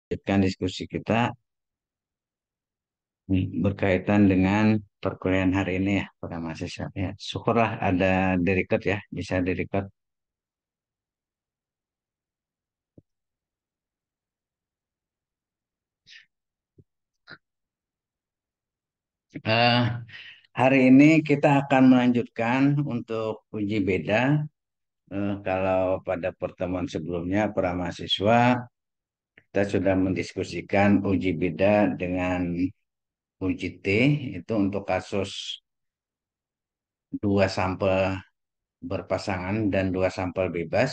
Lanjutkan diskusi kita berkaitan dengan perkuliahan hari ini ya para mahasiswa. Ya, syukurlah ada di record ya, bisa di record. Eh, Hari ini kita akan melanjutkan untuk uji beda. Kalau pada pertemuan sebelumnya para mahasiswa kita sudah mendiskusikan uji beda dengan uji T itu untuk kasus dua sampel berpasangan dan dua sampel bebas.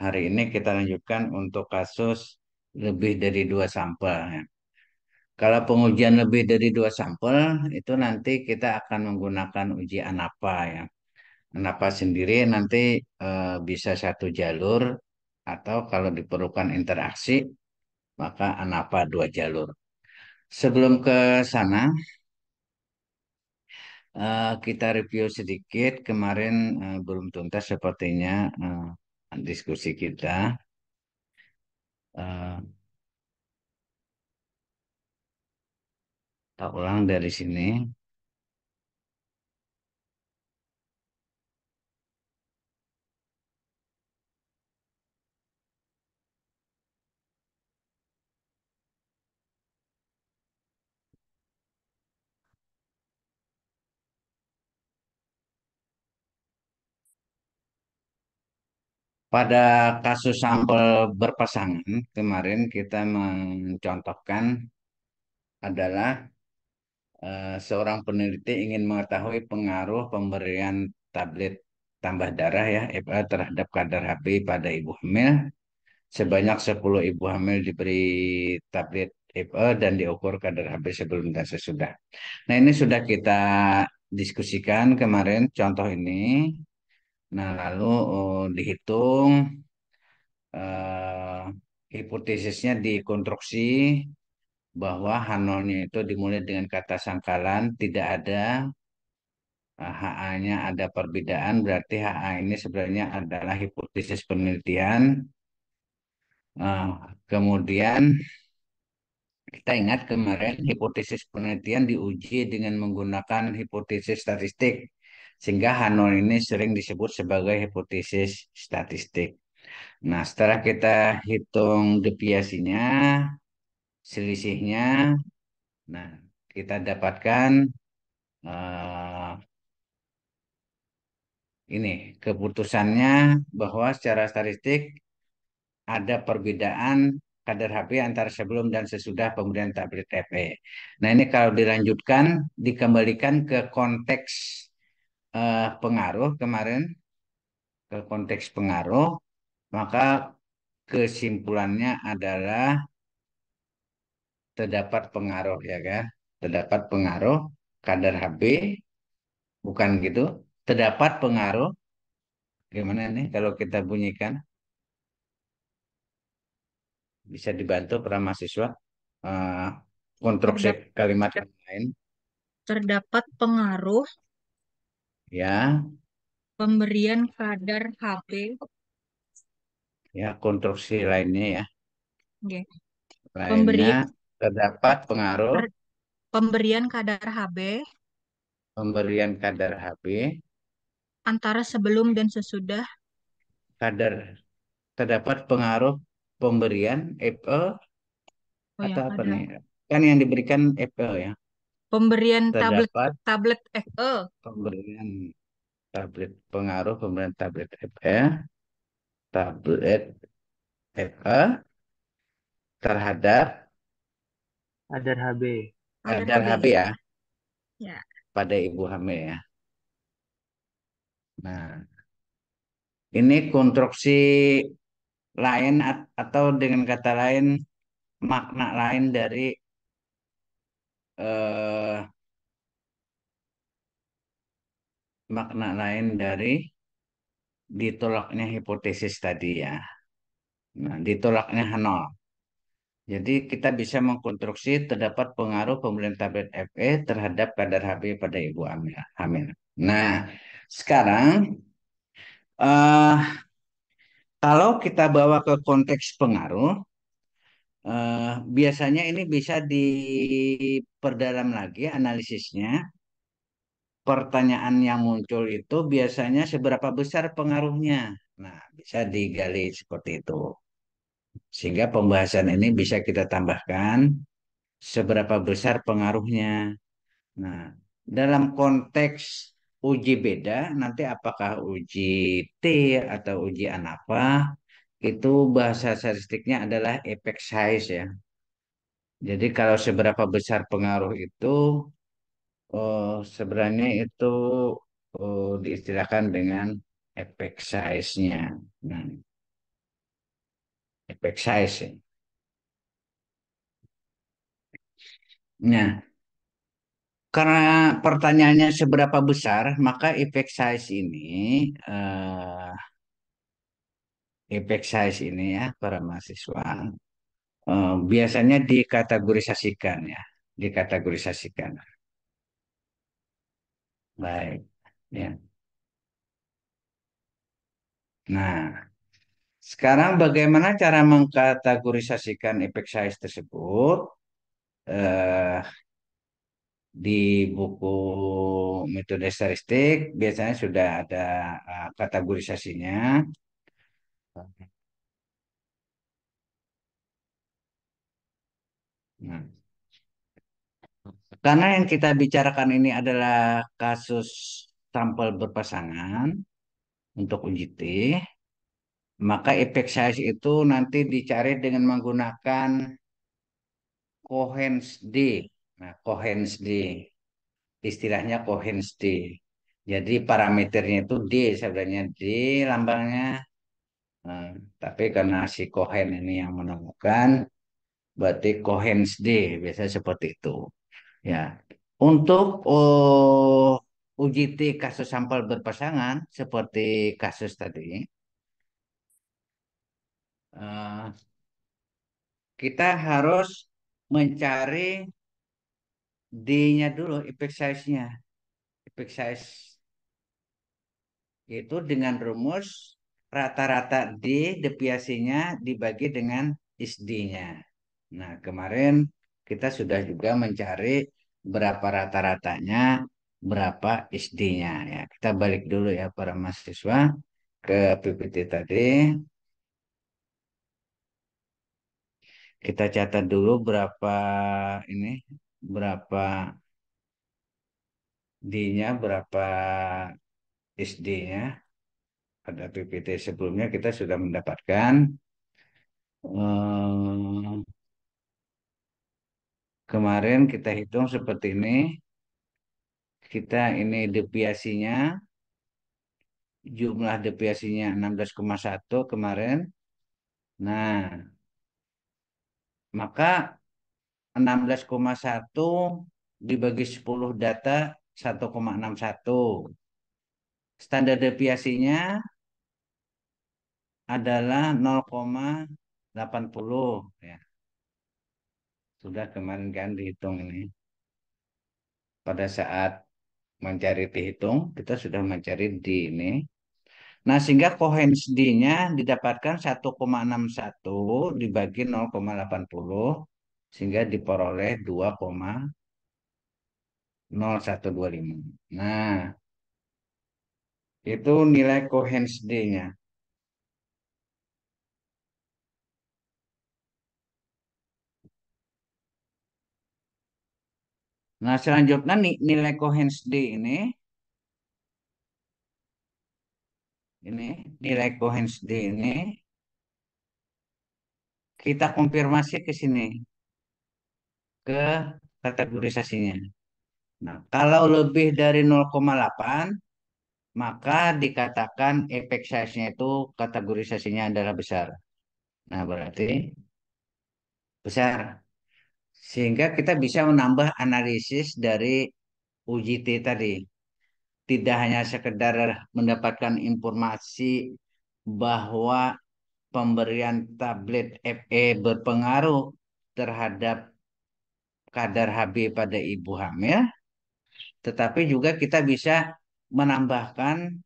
Hari ini kita lanjutkan untuk kasus lebih dari dua sampel, ya. Kalau pengujian lebih dari dua sampel, itu nanti kita akan menggunakan uji ANAPA ya. ANAPA sendiri nanti bisa satu jalur atau kalau diperlukan interaksi, maka ANAPA dua jalur. Sebelum ke sana, kita review sedikit. Kemarin belum tuntas sepertinya diskusi kita. Eh, Tak ulang dari sini. Pada kasus sampel berpasangan, kemarin kita mencontohkan adalah seorang peneliti ingin mengetahui pengaruh pemberian tablet tambah darah ya FA terhadap kadar HB pada ibu hamil. Sebanyak 10 ibu hamil diberi tablet FA dan diukur kadar HB sebelum dan sesudah. Nah, ini sudah kita diskusikan kemarin contoh ini. Nah, lalu dihitung eh, hipotesisnya dikonstruksi bahwa H0-nya itu dimulai dengan kata sangkalan tidak ada HA-nya ada perbedaan berarti HA ini sebenarnya adalah hipotesis penelitian. Kemudian kita ingat kemarin hipotesis penelitian diuji dengan menggunakan hipotesis statistik sehingga H0 ini sering disebut sebagai hipotesis statistik. Nah, setelah kita hitung deviasinya, selisihnya, nah kita dapatkan eh, ini keputusannya bahwa secara statistik ada perbedaan kadar HB antara sebelum dan sesudah pemberian tablet FE. Nah, ini kalau dilanjutkan dikembalikan ke konteks pengaruh kemarin, ke konteks pengaruh, maka kesimpulannya adalah terdapat pengaruh ya kan? Terdapat pengaruh kadar HB, bukan gitu? Terdapat pengaruh, gimana nih kalau kita bunyikan? Bisa dibantu para mahasiswa eh, konstruksi Terdap- kalimat yang lain, Terdapat pengaruh ya, pemberian kadar Hb, ya konstruksi lainnya ya, ya, lainnya pemberi, terdapat pengaruh per- pemberian kadar Hb pemberian kadar HB, antara sebelum dan sesudah. kadar terdapat pengaruh pemberian FE Oh ya, atau apa kadar nih? Kan yang diberikan FE ya, pemberian tablet terdapat tablet Fe. pemberian tablet pengaruh pemberian tablet FE, tablet FE terhadap Kadar HB. Kadar kadar HB Hb. ya Ya, pada ibu hamil ya. Nah, ini konstruksi lain atau dengan kata lain makna lain dari eh, makna lain dari ditolaknya hipotesis tadi ya. Nah, ditolaknya nol. Jadi kita bisa mengkonstruksi terdapat pengaruh pemberian tablet FE terhadap kadar HB pada ibu hamil. Nah, sekarang eh, kalau kita bawa ke konteks pengaruh, Biasanya ini bisa diperdalam lagi analisisnya. Pertanyaan yang muncul itu biasanya seberapa besar pengaruhnya. Nah, bisa digali seperti itu. Sehingga pembahasan ini bisa kita tambahkan seberapa besar pengaruhnya. Nah, dalam konteks uji beda, nanti apakah uji T atau uji ANAPA, itu bahasa statistiknya adalah effect size ya. Jadi kalau seberapa besar pengaruh itu, sebenarnya itu diistilahkan dengan effect size-nya. Nah, effect size ya. Nah, karena pertanyaannya seberapa besar, maka effect size ini, eh, effect size ini ya para mahasiswa, biasanya dikategorisasikan ya, dikategorisasikan. Baik, ya. Nah, sekarang bagaimana cara mengkategorisasikan effect size tersebut? Eh, di buku metode statistik biasanya sudah ada kategorisasinya. Nah, karena yang kita bicarakan ini adalah kasus sampel berpasangan untuk uji T, maka effect size itu nanti dicari dengan menggunakan Cohen's d. Nah, Cohen's d, istilahnya Cohen's d. Jadi parameternya itu D sebenarnya D lambangnya. Nah, tapi karena si Cohen ini yang menemukan, berarti Cohen's d, biasanya seperti itu. Ya, untuk uji T kasus sampel berpasangan seperti kasus tadi, eh, kita harus mencari D-nya dulu, effect size-nya. Effect size itu dengan rumus rata-rata D deviasinya dibagi dengan ISD-nya. Nah, kemarin kita sudah juga mencari berapa rata-ratanya, berapa ISD-nya ya. Kita balik dulu ya para mahasiswa ke PPT tadi. Kita catat dulu berapa ini, berapa D-nya, berapa SD-nya. Pada PPT sebelumnya kita sudah mendapatkan eh, kemarin kita hitung seperti ini. Kita ini deviasinya, jumlah deviasinya 16,1 kemarin. Nah, maka 16,1 dibagi 10 data 1,61. Standar deviasinya adalah 0,80 ya. Sudah kemarin kan dihitung ini. Pada saat mencari dihitung, kita sudah mencari D ini. Nah, sehingga Cohen's D-nya didapatkan 1,61 dibagi 0,80 sehingga diperoleh 2,0125. Nah, itu nilai Cohen's D-nya. Nah, selanjutnya nilai Cohen's D ini nilai Cohen's D ini kita konfirmasi ke sini ke kategorisasinya. Nah, kalau lebih dari 0,8 maka dikatakan efek size-nya itu kategorisasinya adalah besar. Nah, berarti besar. Sehingga kita bisa menambah analisis dari uji T tadi. Tidak hanya sekedar mendapatkan informasi bahwa pemberian tablet FE berpengaruh terhadap kadar HB pada ibu hamil, tetapi juga kita bisa menambahkan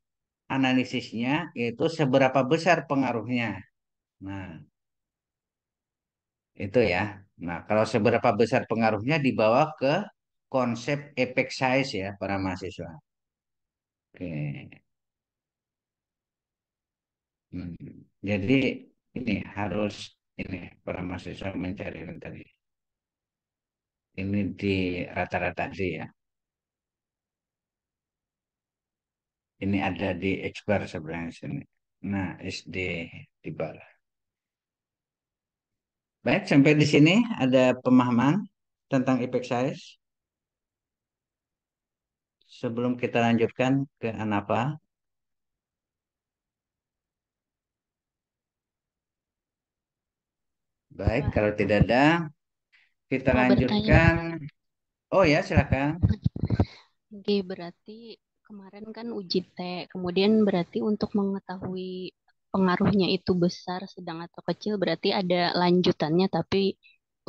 analisisnya yaitu seberapa besar pengaruhnya. Nah, Itu ya. Nah, kalau seberapa besar pengaruhnya dibawa ke konsep effect size ya para mahasiswa. Oke. Hmm. Jadi ini harus ini para mahasiswa mencari yang tadi. Ini di rata-rata sih ya. Ini ada di Exbar sebenarnya sini. Nah, SD di bawah. Baik, sampai di sini ada pemahaman tentang effect size. Sebelum kita lanjutkan ke ANAPA. Baik, Pak, kalau tidak ada, kita mau bertanya, Pak. lanjutkan. Oh ya, silakan. Oke, berarti kemarin kan uji T, kemudian berarti untuk mengetahui pengaruhnya itu besar, sedang atau kecil, berarti ada lanjutannya, tapi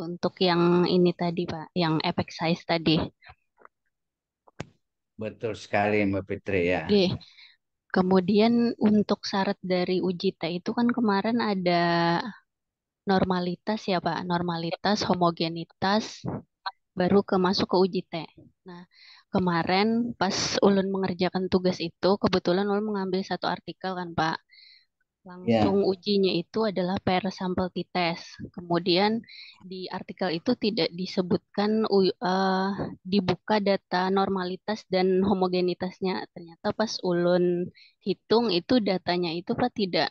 untuk yang ini tadi, Pak, yang efek size tadi. Betul sekali, Mbak Fitri ya. Oke, kemudian untuk syarat dari uji T itu kan kemarin ada normalitas ya, Pak, normalitas, homogenitas, baru masuk ke uji T. Nah, kemarin pas Ulun mengerjakan tugas itu, kebetulan Ulun mengambil satu artikel kan, Pak. Langsung Ya, ujinya itu adalah per sampel t-test. Kemudian di artikel itu tidak disebutkan dibuka data normalitas dan homogenitasnya. Ternyata pas Ulun hitung itu datanya itu Pak tidak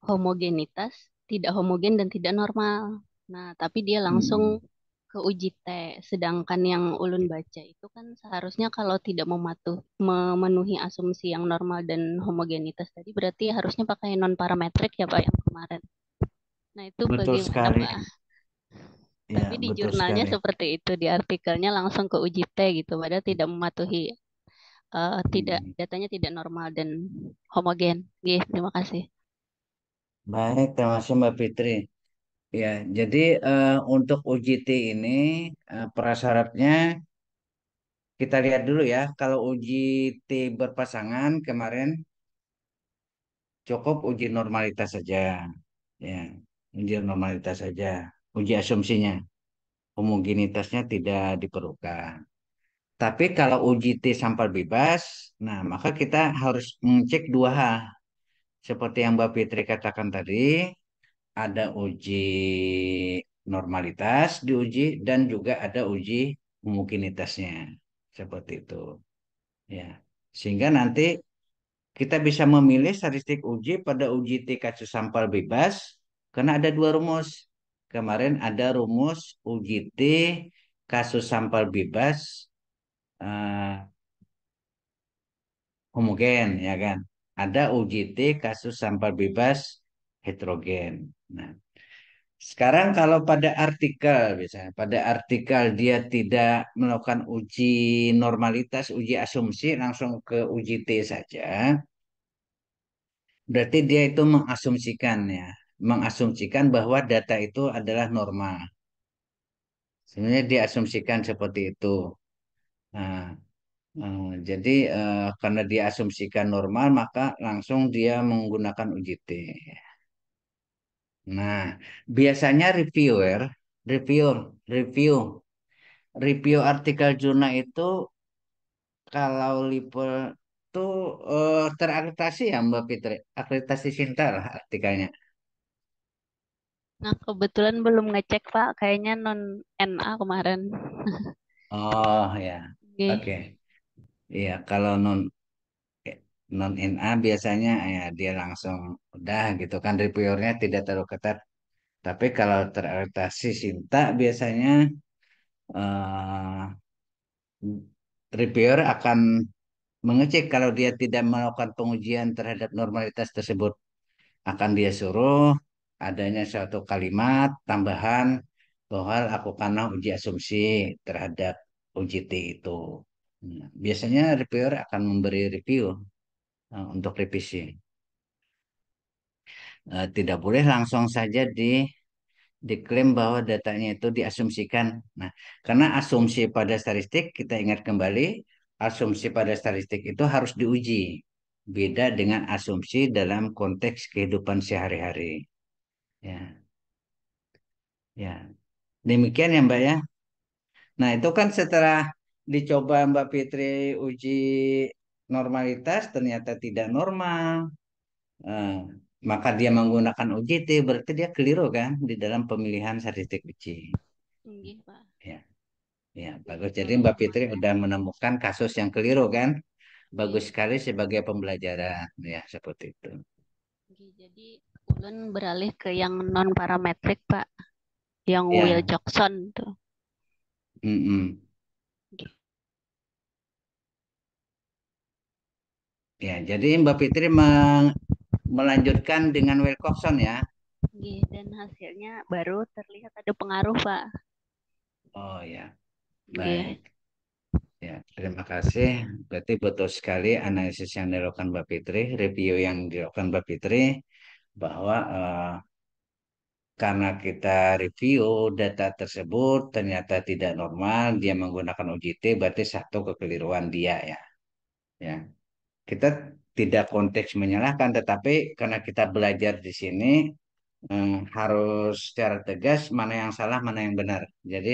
homogenitas, tidak homogen dan tidak normal. Nah, tapi dia langsung mm, ke uji T. Sedangkan yang ulun baca itu kan seharusnya kalau tidak memenuhi asumsi yang normal dan homogenitas tadi berarti harusnya pakai non parametrik ya Pak yang kemarin. Nah, itu betul bagaimana sekali. Pak? Ya, Tapi di betul jurnalnya sekali. seperti itu, di artikelnya langsung ke uji T gitu, padahal tidak mematuhi tidak Mm. datanya tidak normal dan homogen. Oke, terima kasih. Baik, terima kasih Mbak Fitri. Ya, jadi untuk uji T ini prasyaratnya kita lihat dulu ya. Kalau uji T berpasangan kemarin cukup uji normalitas saja. Ya, uji normalitas saja. Uji asumsinya, homogenitasnya tidak diperlukan. Tapi kalau uji T sampel bebas, nah maka kita harus mengecek dua hal. Seperti yang Mbak Fitri katakan tadi, ada uji normalitas diuji dan juga ada uji homogenitasnya. Seperti itu. Ya. Sehingga nanti kita bisa memilih statistik uji pada uji T kasus sampel bebas karena ada dua rumus. Kemarin ada rumus uji T kasus sampel bebas eh, homogen, ya kan? Ada uji T kasus sampel bebas heterogen. Nah, sekarang kalau pada artikel, misalnya pada artikel dia tidak melakukan uji normalitas, uji asumsi, langsung ke uji T saja, berarti dia itu mengasumsikan ya, mengasumsikan bahwa data itu adalah normal. Sebenarnya dia asumsikan seperti itu. Nah, jadi karena dia asumsikan normal, maka langsung dia menggunakan uji T. Nah, biasanya review, review, review artikel jurnal itu kalau Lipel tuh terakreditasi ya Mbak Fitri, akreditasi Sinta lah artikelnya. Nah, kebetulan belum ngecek, Pak. Kayaknya non NA kemarin. Oh ya, oke. Oke. Iya, kalau non NA biasanya ya dia langsung udah gitu kan reviewernya tidak terlalu ketat. Tapi kalau terakreditasi Sinta biasanya eh, reviewer akan mengecek kalau dia tidak melakukan pengujian terhadap normalitas tersebut. Akan dia suruh adanya suatu kalimat tambahan bahwa lakukanlah uji asumsi terhadap uji T itu. Nah, biasanya reviewer akan memberi review untuk revisi. Tidak boleh langsung saja diklaim bahwa datanya itu diasumsikan. Nah, karena asumsi pada statistik, kita ingat kembali, asumsi pada statistik itu harus diuji. Beda dengan asumsi dalam konteks kehidupan sehari-hari. Ya. Ya, demikian ya Mbak ya. Nah, itu kan setelah dicoba Mbak Fitri uji normalitas ternyata tidak normal. Eh, Maka dia menggunakan UJT berarti dia keliru kan di dalam pemilihan statistik uji. Nggih, Pak. Ya, ya bagus. Jadi Tolong Mbak Fitri maaf. udah menemukan kasus yang keliru kan? Bagus Nggih. sekali sebagai pembelajaran ya seperti itu. Nggih, jadi ulun beralih ke yang non parametrik, Pak. Yang Will Ya, Jackson tuh. mm-mm. Nggih. Ya, jadi Mbak Fitri melanjutkan dengan Wilcoxon ya. Nggih, dan hasilnya baru terlihat ada pengaruh, Pak. Oh ya, baik. Nggih. Ya, terima kasih. Berarti betul sekali analisis yang dilakukan Mbak Fitri, review yang dilakukan Mbak Fitri, bahwa karena kita review data tersebut ternyata tidak normal, dia menggunakan UJT, berarti satu kekeliruan dia ya. Ya, kita tidak konteks menyalahkan, tetapi karena kita belajar di sini harus secara tegas mana yang salah, mana yang benar. Jadi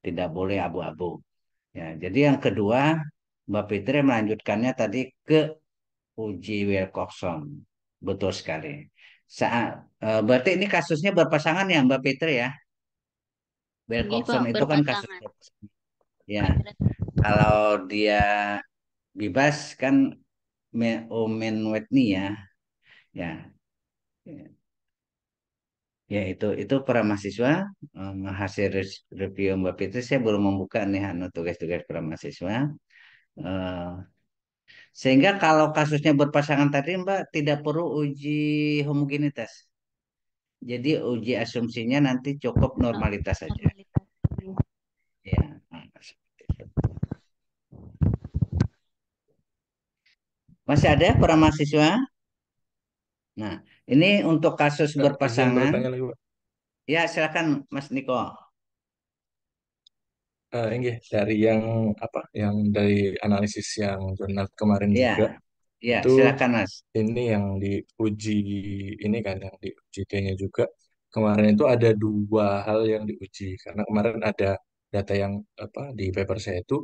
tidak boleh abu-abu. Ya, jadi yang kedua, Mbak Fitri melanjutkannya tadi ke uji Wilcoxon. Betul sekali. Saat, berarti ini kasusnya berpasangan ya Mbak Fitri ya? Nggih, Pak, Wilcoxon itu kan kasus berpasangan. berpasangan. Ya, kalau dia bebas kan Omen Whitney ya. Ya, ya itu para mahasiswa hasil review Mbak Fitri saya belum membuka nih anu tugas-tugas para mahasiswa. Eh, Sehingga kalau kasusnya berpasangan tadi Mbak tidak perlu uji homogenitas. Jadi uji asumsinya nanti cukup No- normalitas saja. Normalitas. Nggih. Ya, seperti itu. Masih ada para mahasiswa? Nah, ini untuk kasus Izin berpasangan. bertanya lagi, Pak. Ya, silakan Mas Niko. Ini dari yang apa? Yang dari analisis yang jurnal kemarin juga Ya, ya, itu silakan Mas. ini yang diuji ini kan yang diuji D-nya juga kemarin itu ada dua hal yang diuji karena kemarin ada data yang apa di paper saya itu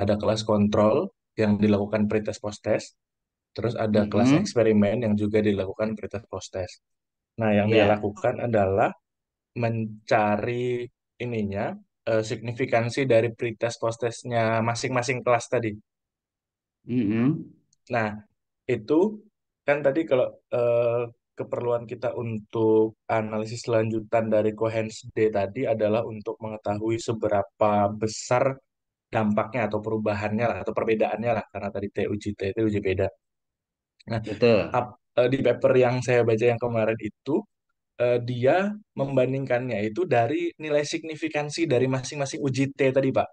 ada kelas kontrol yang dilakukan pretest post test, terus ada kelas Mm-mm. eksperimen yang juga dilakukan pretest post test. Nah, yang dia Ya, lakukan adalah mencari ininya signifikansi dari pretest post-testnya masing-masing kelas tadi. mm-mm. Nah, itu kan tadi kalau eh, keperluan kita untuk analisis lanjutan dari Cohen's D tadi adalah untuk mengetahui seberapa besar dampaknya atau perubahannya lah atau perbedaannya lah karena tadi T uji T itu uji beda. Nah, Betul. di paper yang saya baca yang kemarin itu dia membandingkannya itu dari nilai signifikansi dari masing-masing uji T tadi, Pak.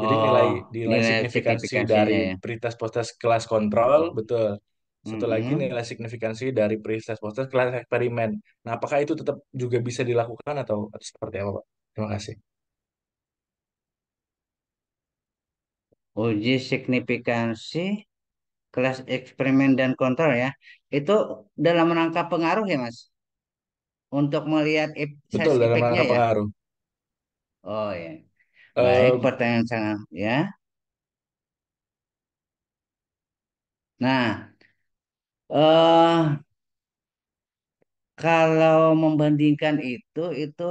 Jadi nilai Oh, nilai nilai signifikansi dari signifikansinya ya. pretest post-test kelas kontrol, betul. Satu lagi Mm-mm. nilai signifikansi dari pretest post-test kelas eksperimen. Nah, apakah itu tetap juga bisa dilakukan atau seperti apa, Pak? Terima kasih. Uji signifikansi kelas eksperimen dan kontrol ya. Itu dalam rangka pengaruh ya, Mas? Untuk melihat Betul size dalam efeknya rangka ya. pengaruh. Oh ya. Baik, Eh, pertanyaan sangat ya. Nah, eh kalau membandingkan itu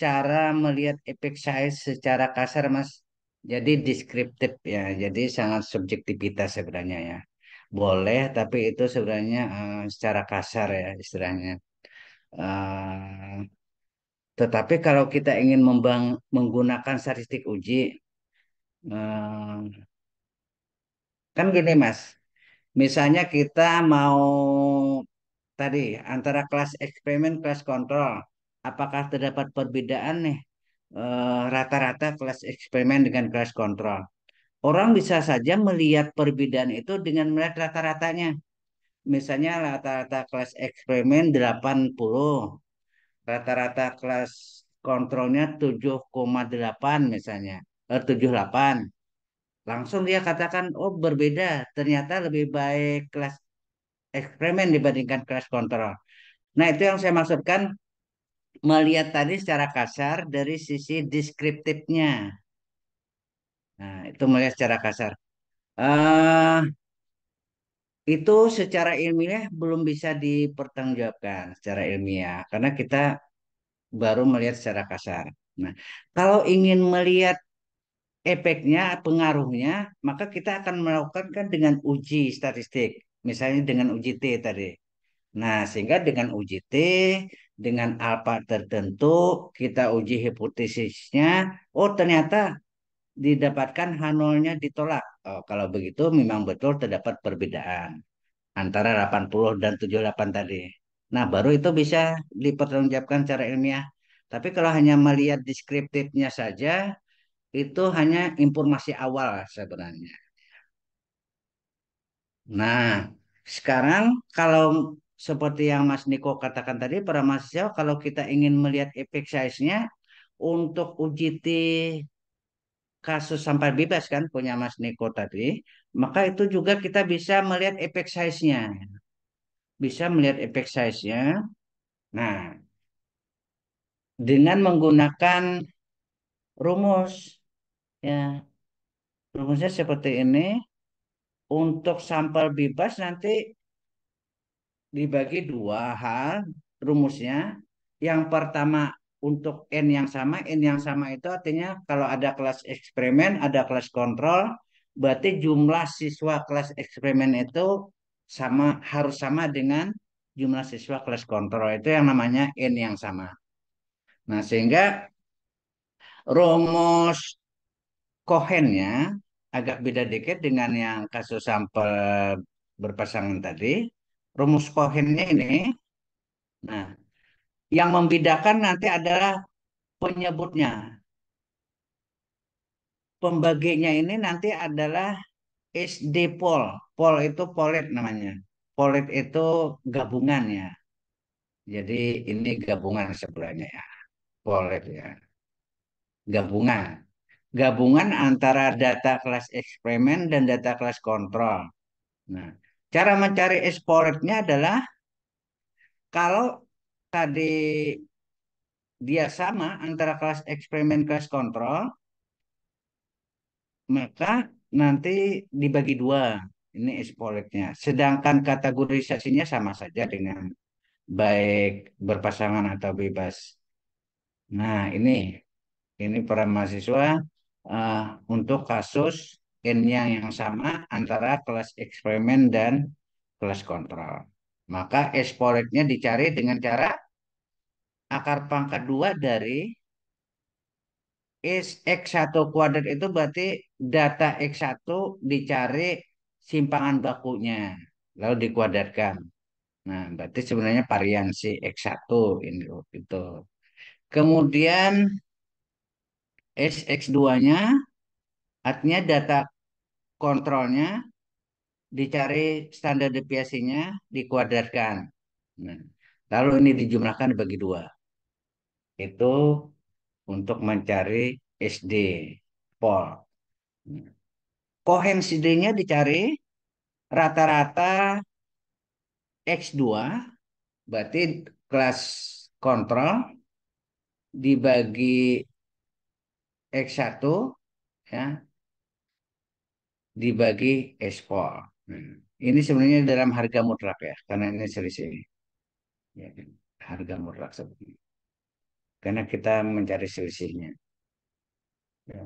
cara melihat efek size secara kasar, Mas. Jadi deskriptif ya. Jadi sangat subjektivitas sebenarnya ya. Boleh, tapi itu sebenarnya secara kasar ya istilahnya. Eh, tetapi kalau kita ingin menggunakan statistik uji, eh, kan gini Mas, misalnya kita mau tadi antara kelas eksperimen, kelas kontrol, apakah terdapat perbedaan nih rata-rata kelas eksperimen dengan kelas kontrol? Orang bisa saja melihat perbedaan itu dengan melihat rata-ratanya. Misalnya rata-rata kelas eksperimen 80, rata-rata kelas kontrolnya 7,8 misalnya, 78. Langsung dia katakan, oh berbeda, ternyata lebih baik kelas eksperimen dibandingkan kelas kontrol. Nah itu yang saya maksudkan, melihat tadi secara kasar dari sisi deskriptifnya. Nah, itu melihat secara kasar. eh itu secara ilmiah belum bisa dipertanggungjawabkan secara ilmiah karena kita baru melihat secara kasar. Nah, kalau ingin melihat efeknya, pengaruhnya, maka kita akan melakukan kan dengan uji statistik, misalnya dengan uji T tadi. Nah, sehingga dengan uji T, dengan alfa tertentu, kita uji hipotesisnya, oh ternyata didapatkan H0-nya ditolak. Oh, kalau begitu memang betul terdapat perbedaan antara 80 dan 78 tadi. Nah, baru itu bisa dipertanggungjawabkan secara ilmiah. Tapi kalau hanya melihat deskriptifnya saja, itu hanya informasi awal sebenarnya. Nah, sekarang kalau seperti yang Mas Niko katakan tadi, para mahasiswa, kalau kita ingin melihat efek size-nya untuk uji T kasus sampai bebas kan punya Mas Niko tadi, maka itu juga kita bisa melihat efek size-nya. Bisa melihat efek size-nya. Nah, dengan menggunakan rumus, ya, rumusnya seperti ini. Untuk sampel bebas nanti dibagi dua hal rumusnya. Yang pertama untuk N yang sama itu artinya kalau ada kelas eksperimen, ada kelas kontrol, berarti jumlah siswa kelas eksperimen itu harus sama dengan jumlah siswa kelas kontrol. Itu yang namanya N yang sama. Nah, sehingga rumus Cohennya agak beda dikit dengan yang kasus sampel berpasangan tadi. Rumus Cohennya ini, nah, yang membedakan nanti adalah penyebutnya. Pembaginya ini nanti adalah SD pol. Pol itu polit namanya. Polit itu gabungan ya. Jadi ini gabungan sebenarnya ya. Polit ya. Gabungan. Gabungan antara data kelas eksperimen dan data kelas kontrol. Nah, cara mencari exponentnya adalah kalau tadi dia sama antara kelas eksperimen kelas kontrol, maka nanti dibagi dua. Ini exponentnya. Sedangkan kategorisasinya sama saja dengan baik berpasangan atau bebas. Nah, ini para mahasiswa eh, untuk kasus N-nya yang sama antara kelas eksperimen dan kelas kontrol. Maka exponentnya dicari dengan cara akar pangkat 2 dari X1 kuadrat itu berarti data X1 dicari simpangan bakunya, lalu dikuadratkan. Nah, berarti sebenarnya variansi X1 ini itu. Kemudian X2-nya artinya data kontrolnya dicari standar deviasinya dikuadratkan. Nah, lalu ini dijumlahkan bagi dua. Itu untuk mencari SD pol. Kohensiden-nya dicari rata-rata X2 berarti kelas kontrol dibagi X1 ya dibagi ekspor. Ini sebenarnya dalam harga mutlak ya karena ini selisih ya, harga mutlak sebenarnya. Karena kita mencari selisihnya. Ya.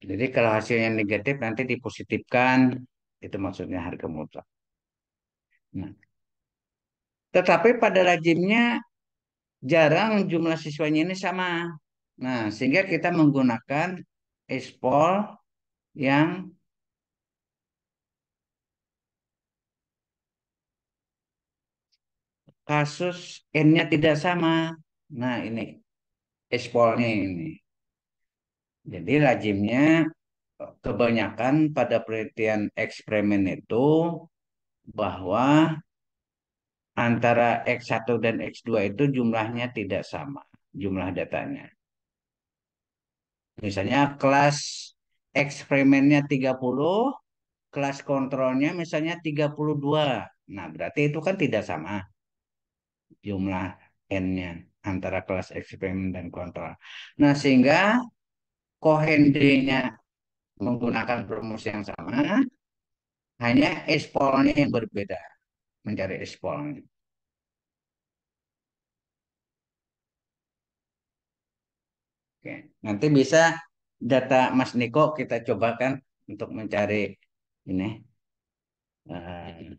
Jadi kalau hasilnya negatif nanti dipositifkan itu maksudnya harga mutlak. Nah, tetapi pada lazimnya jarang jumlah siswanya ini sama. Nah, sehingga kita menggunakan ekspor yang kasus N-nya tidak sama. Nah, ini ekspornya ini. Jadi lazimnya kebanyakan pada penelitian eksperimen itu bahwa antara X1 dan X2 itu jumlahnya tidak sama, jumlah datanya. Misalnya kelas eksperimennya 30, kelas kontrolnya misalnya 32. Nah, berarti itu kan tidak sama jumlah. N-nya antara kelas eksperimen dan kontrol. Nah, sehingga kohen D-nya menggunakan rumus yang sama, hanya expolnya yang berbeda, mencari expolnya. Oke. Nanti bisa data Mas Niko kita cobakan untuk mencari ini eh,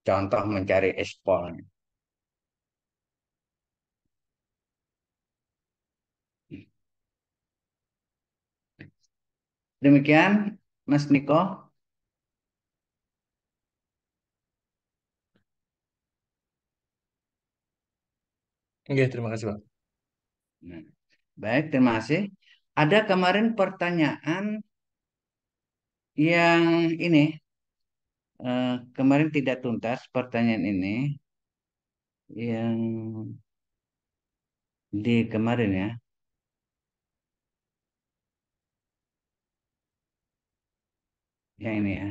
contoh mencari expolnya. Demikian, Mas Niko. Oke, terima kasih, Pak. Nah, baik, terima kasih. Ada kemarin pertanyaan yang ini kemarin tidak tuntas pertanyaan ini yang di kemarin ya, yang ini ya.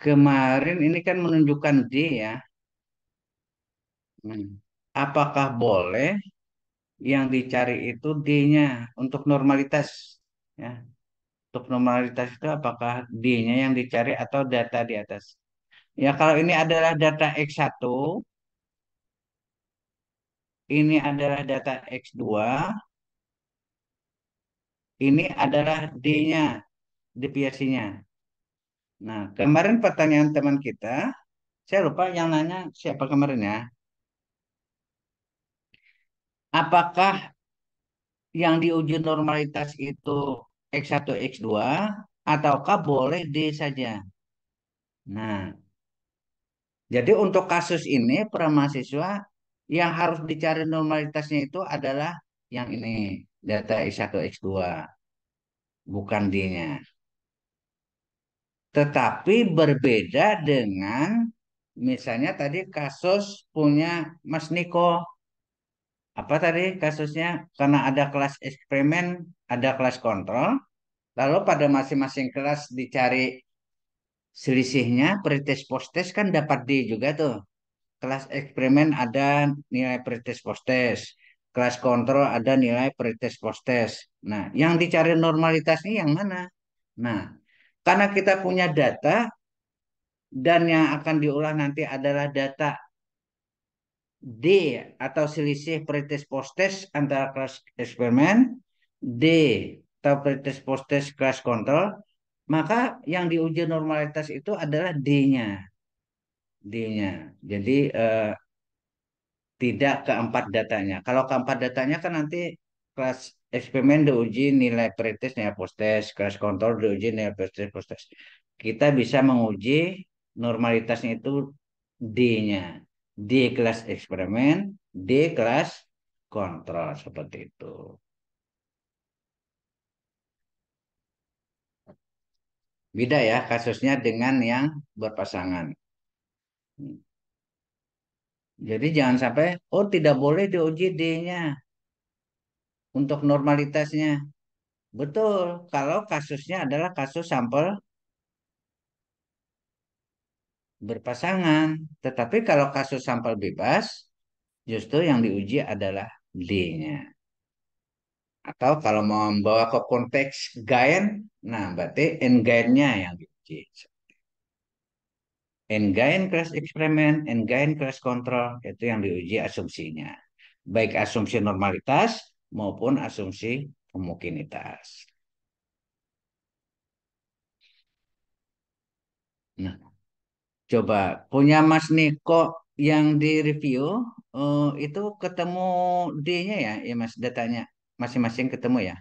Kemarin ini kan menunjukkan D ya. Hmm. Apakah boleh yang dicari itu D-nya untuk normalitas ya? Untuk normalitas itu apakah D-nya yang dicari atau data di atas? Ya kalau ini adalah data X1, ini adalah data X2, ini adalah D-nya, deviasinya. Nah, kemarin pertanyaan teman kita, saya lupa yang nanya siapa kemarin ya. Apakah yang diuji normalitas itu X1, X2, ataukah boleh D saja? Nah, jadi untuk kasus ini, para mahasiswa yang harus dicari normalitasnya itu adalah yang ini, data X1, X2, bukan D-nya. Tetapi berbeda dengan misalnya tadi kasus punya Mas Niko. Apa tadi kasusnya? Karena ada kelas eksperimen, ada kelas kontrol, lalu pada masing-masing kelas dicari selisihnya, pretest posttest kan dapat D juga tuh. Kelas eksperimen ada nilai pretest posttest, kelas kontrol ada nilai pretest posttest. Nah, yang dicari normalitasnya yang mana? Nah, karena kita punya data dan yang akan diolah nanti adalah data D atau selisih pretest posttest antara kelas eksperimen, D atau pretest posttest kelas kontrol, maka yang diuji normalitas itu adalah D-nya. D-nya. Jadi tidak keempat datanya. Kalau keempat datanya kan nanti kelas eksperimen diuji nilai pretest, nilai posttest, kelas kontrol diuji nilai pretest, posttest. Kita bisa menguji normalitasnya itu D-nya. D kelas eksperimen, D kelas kontrol seperti itu. Beda ya kasusnya dengan yang berpasangan. Jadi jangan sampai, oh tidak boleh diuji D-nya untuk normalitasnya. Betul, kalau kasusnya adalah kasus sampel berpasangan. Tetapi kalau kasus sampel bebas, justru yang diuji adalah D-nya. Atau kalau mau membawa ke konteks gain, nah berarti N-gain-nya yang diuji. N-gain kelas eksperimen, N-gain kelas kontrol, itu yang diuji asumsinya. Baik asumsi normalitas maupun asumsi homogenitas. Nah, coba punya Mas Niko yang di review itu ketemu D-nya ya, ya Mas datanya masing-masing ketemu ya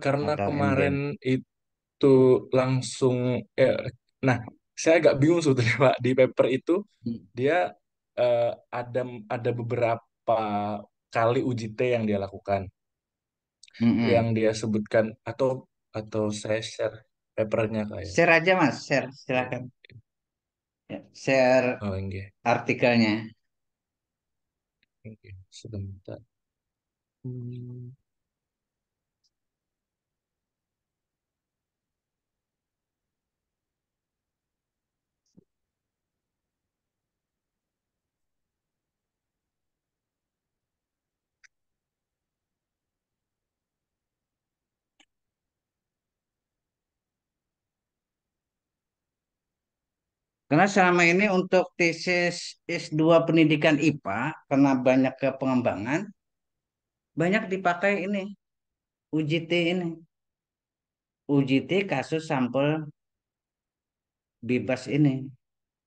Karena atau kemarin N-gain. itu langsung, eh, nah saya agak bingung sebetulnya Pak di paper itu Hmm. dia eh, ada ada beberapa kali uji T yang dia lakukan, yang Mm-mm. dia sebutkan atau saya share papernya kayak. Share aja Mas, share silakan. Ya, share Oh enggak, artikelnya. oke, sebentar. Hmm. Karena selama ini untuk tesis S2 pendidikan IPA, karena banyak ke pengembangan, banyak dipakai ini, UJT ini. UJT kasus sampel bebas ini,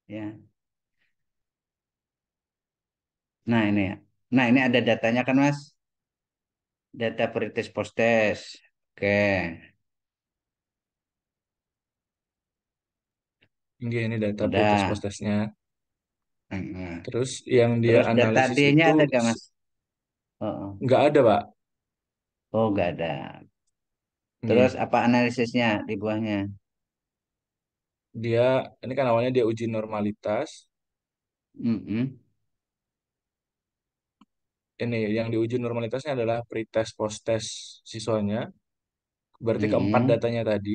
ya. Nah ini ya. Nah ini ada datanya kan Mas, data peritis postes. Oke, Ini data pretest udah. postesnya. Nah, Terus yang dia terus data analisis D-nya itu ada gak Mas? Oh, oh. nggak ada, Pak. Oh, nggak ada. Terus Nggih. apa analisisnya di buahnya? Dia ini kan awalnya dia uji normalitas. Mm-mm. Ini yang diuji normalitasnya adalah pretest posttest siswanya. Berarti keempat Mm-mm. datanya tadi.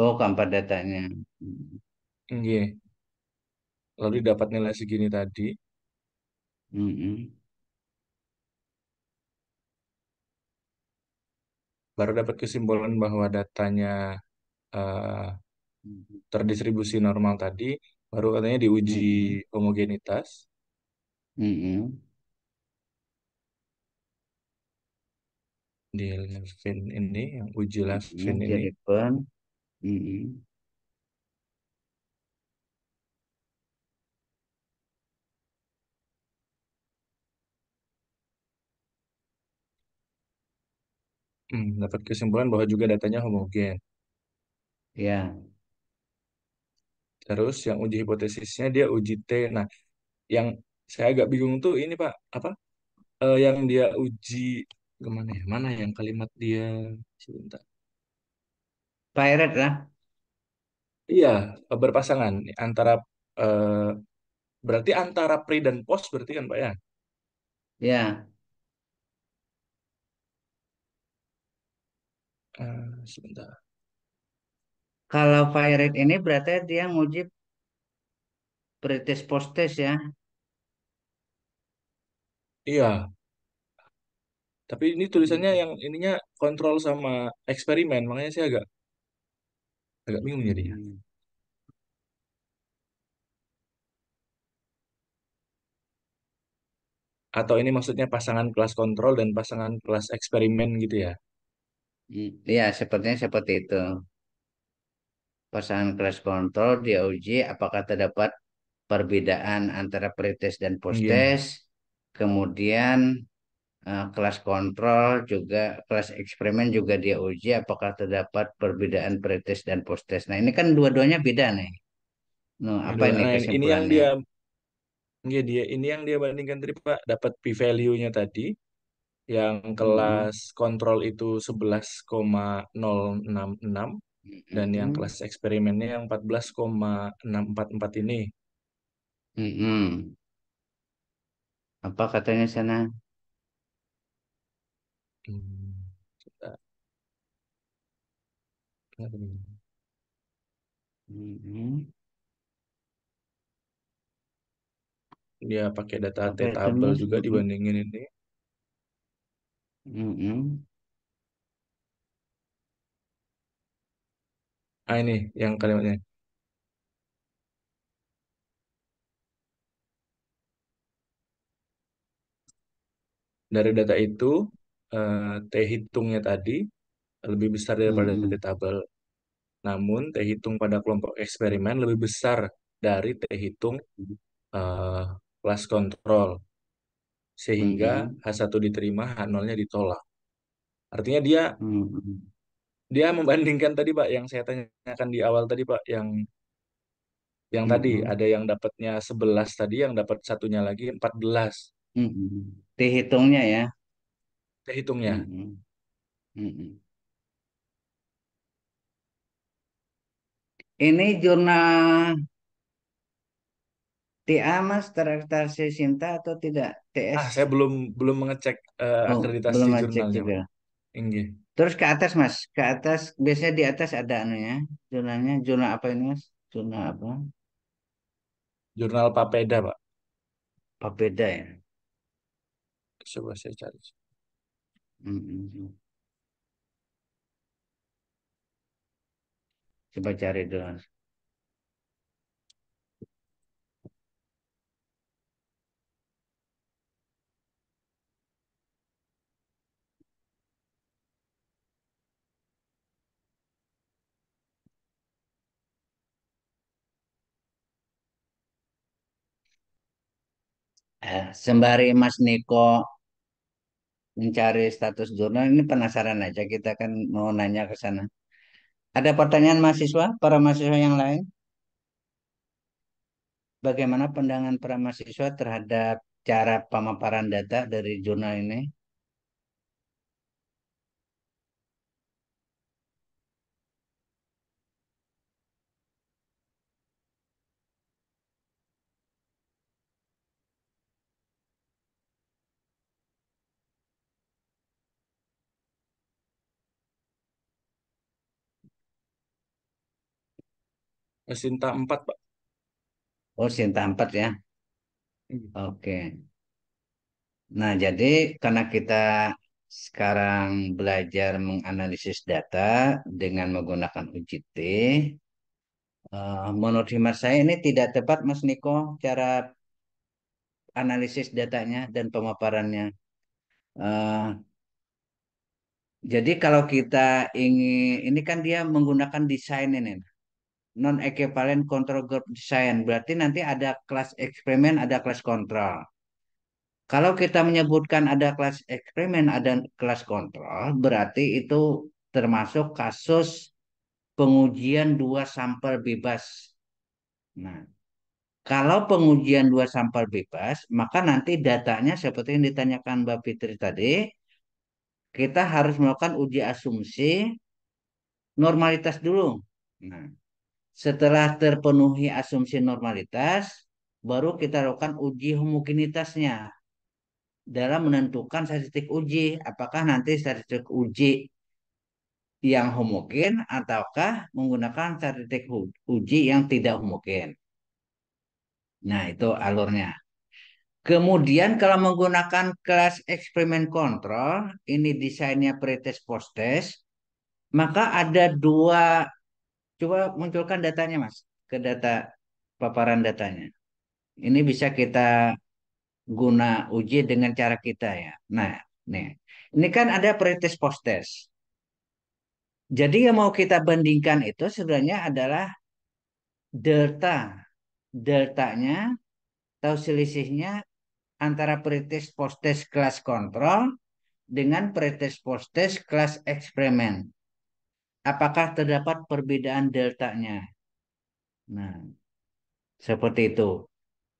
Oh, keempat datanya. Mm. Nggih. Lalu dapat nilai segini tadi. Mm-mm. Baru dapat kesimpulan bahwa datanya eh, terdistribusi normal tadi. Baru katanya diuji Mm-mm. homogenitas Mm-mm. di Levin ini, yang uji Mm-mm. Levin ini. Jadi pen. Mm-mm. Dapat kesimpulan bahwa juga datanya homogen. Ya, Terus yang uji hipotesisnya dia uji T. Nah, yang saya agak bingung tuh ini Pak, apa? Yang dia uji kemana ya? Mana yang kalimat dia? Sebentar. pirate lah. Iya, berpasangan antara eh, berarti antara pre dan post berarti kan Pak ya? Ya, Sebentar. kalau pirate ini berarti dia nguji pretest postes ya. Iya, tapi ini tulisannya Mm. yang ininya kontrol sama eksperimen, makanya saya agak agak bingung jadinya. Mm-mm. Atau ini maksudnya pasangan kelas kontrol dan pasangan kelas eksperimen gitu ya? Ya, sepertinya seperti itu. Pasangan kelas kontrol dia uji apakah terdapat perbedaan antara pretest dan Iya. posttest. Kemudian kelas kontrol juga kelas eksperimen juga dia uji apakah terdapat perbedaan pretest dan posttest. Nah, ini kan dua-duanya beda nih. Nah, apa ini Nah, ini yang kesimpulannya? dia, ya dia ini yang dia bandingkan tadi Pak, dapat p-value-nya tadi, yang Mm-mm. kelas kontrol itu 11,066 dan yang Mm-mm. kelas eksperimennya yang 14,644 ini. Mm-mm. Apa katanya sana? Hmm, sebentar. Mm-mm. Dia pakai data Apa itu T-tabel Mas? juga Mm-mm. dibandingin ini. Mm-mm. Ini yang kalimatnya. Dari data itu, T hitungnya tadi lebih besar daripada Mm-mm. T-tabel. Namun, T hitung pada kelompok eksperimen lebih besar dari T hitung eh, kelas kontrol. Sehingga Mm-mm. H1 diterima, H0-nya ditolak. Artinya dia Mm-mm. dia membandingkan tadi Pak, yang saya tanyakan di awal tadi Pak, yang tadi Mm-mm. ada yang dapatnya 11 tadi, yang dapat satunya lagi 14 Mm-mm. Dihitungnya ya. T hitungnya. Mm-mm. Mm-mm. Ini jurnal TA Mas terakreditasi Sinta atau tidak? TS? Saya belum belum mengecek Oh, akreditasi belum ngecek jurnalnya Pak. juga. Ini Terus ke atas Mas, ke atas biasanya di atas ada anunya, jurnalnya, jurnal apa ini Mas? Jurnal apa? jurnal Papeda Pak. Papeda ya. Coba saya cari. Mm-mm. Coba cari dulu Mas. Sembari Mas Niko mencari status jurnal, ini penasaran aja kita kan mau nanya ke sana. Ada pertanyaan mahasiswa, para mahasiswa yang lain? Bagaimana pandangan para mahasiswa terhadap cara pemaparan data dari jurnal ini? Sinta 4, Pak. Oh, Sinta 4 ya. Hmm. Oke. Nah, jadi karena kita sekarang belajar menganalisis data dengan menggunakan UJT, menurut hemat saya ini tidak tepat, Mas Niko, cara analisis datanya dan pemaparannya. Eh, jadi kalau kita ingin, ini kan dia menggunakan desain ini, non equivalent control group design, berarti nanti ada kelas eksperimen, ada kelas kontrol. Kalau kita menyebutkan ada kelas eksperimen, ada kelas kontrol, berarti itu termasuk kasus pengujian dua sampel bebas. Nah, kalau pengujian dua sampel bebas, maka nanti datanya seperti yang ditanyakan Mbak Fitri tadi, kita harus melakukan uji asumsi normalitas dulu. Nah, setelah terpenuhi asumsi normalitas, baru kita lakukan uji homogenitasnya dalam menentukan statistik uji. Apakah nanti statistik uji yang homogen ataukah menggunakan statistik uji yang tidak homogen. Nah, itu alurnya. Kemudian kalau menggunakan kelas eksperimen kontrol, ini desainnya pretest post-test, maka ada dua, coba munculkan datanya Mas, ke data paparan datanya. Ini bisa kita guna uji dengan cara kita ya. Nah, nih. Ini kan ada pretest post-test. Jadi yang mau kita bandingkan itu sebenarnya adalah delta. Deltanya atau selisihnya antara pretest post-test kelas kontrol dengan pretest post-test kelas eksperimen. Apakah terdapat perbedaan deltanya? Nah, seperti itu.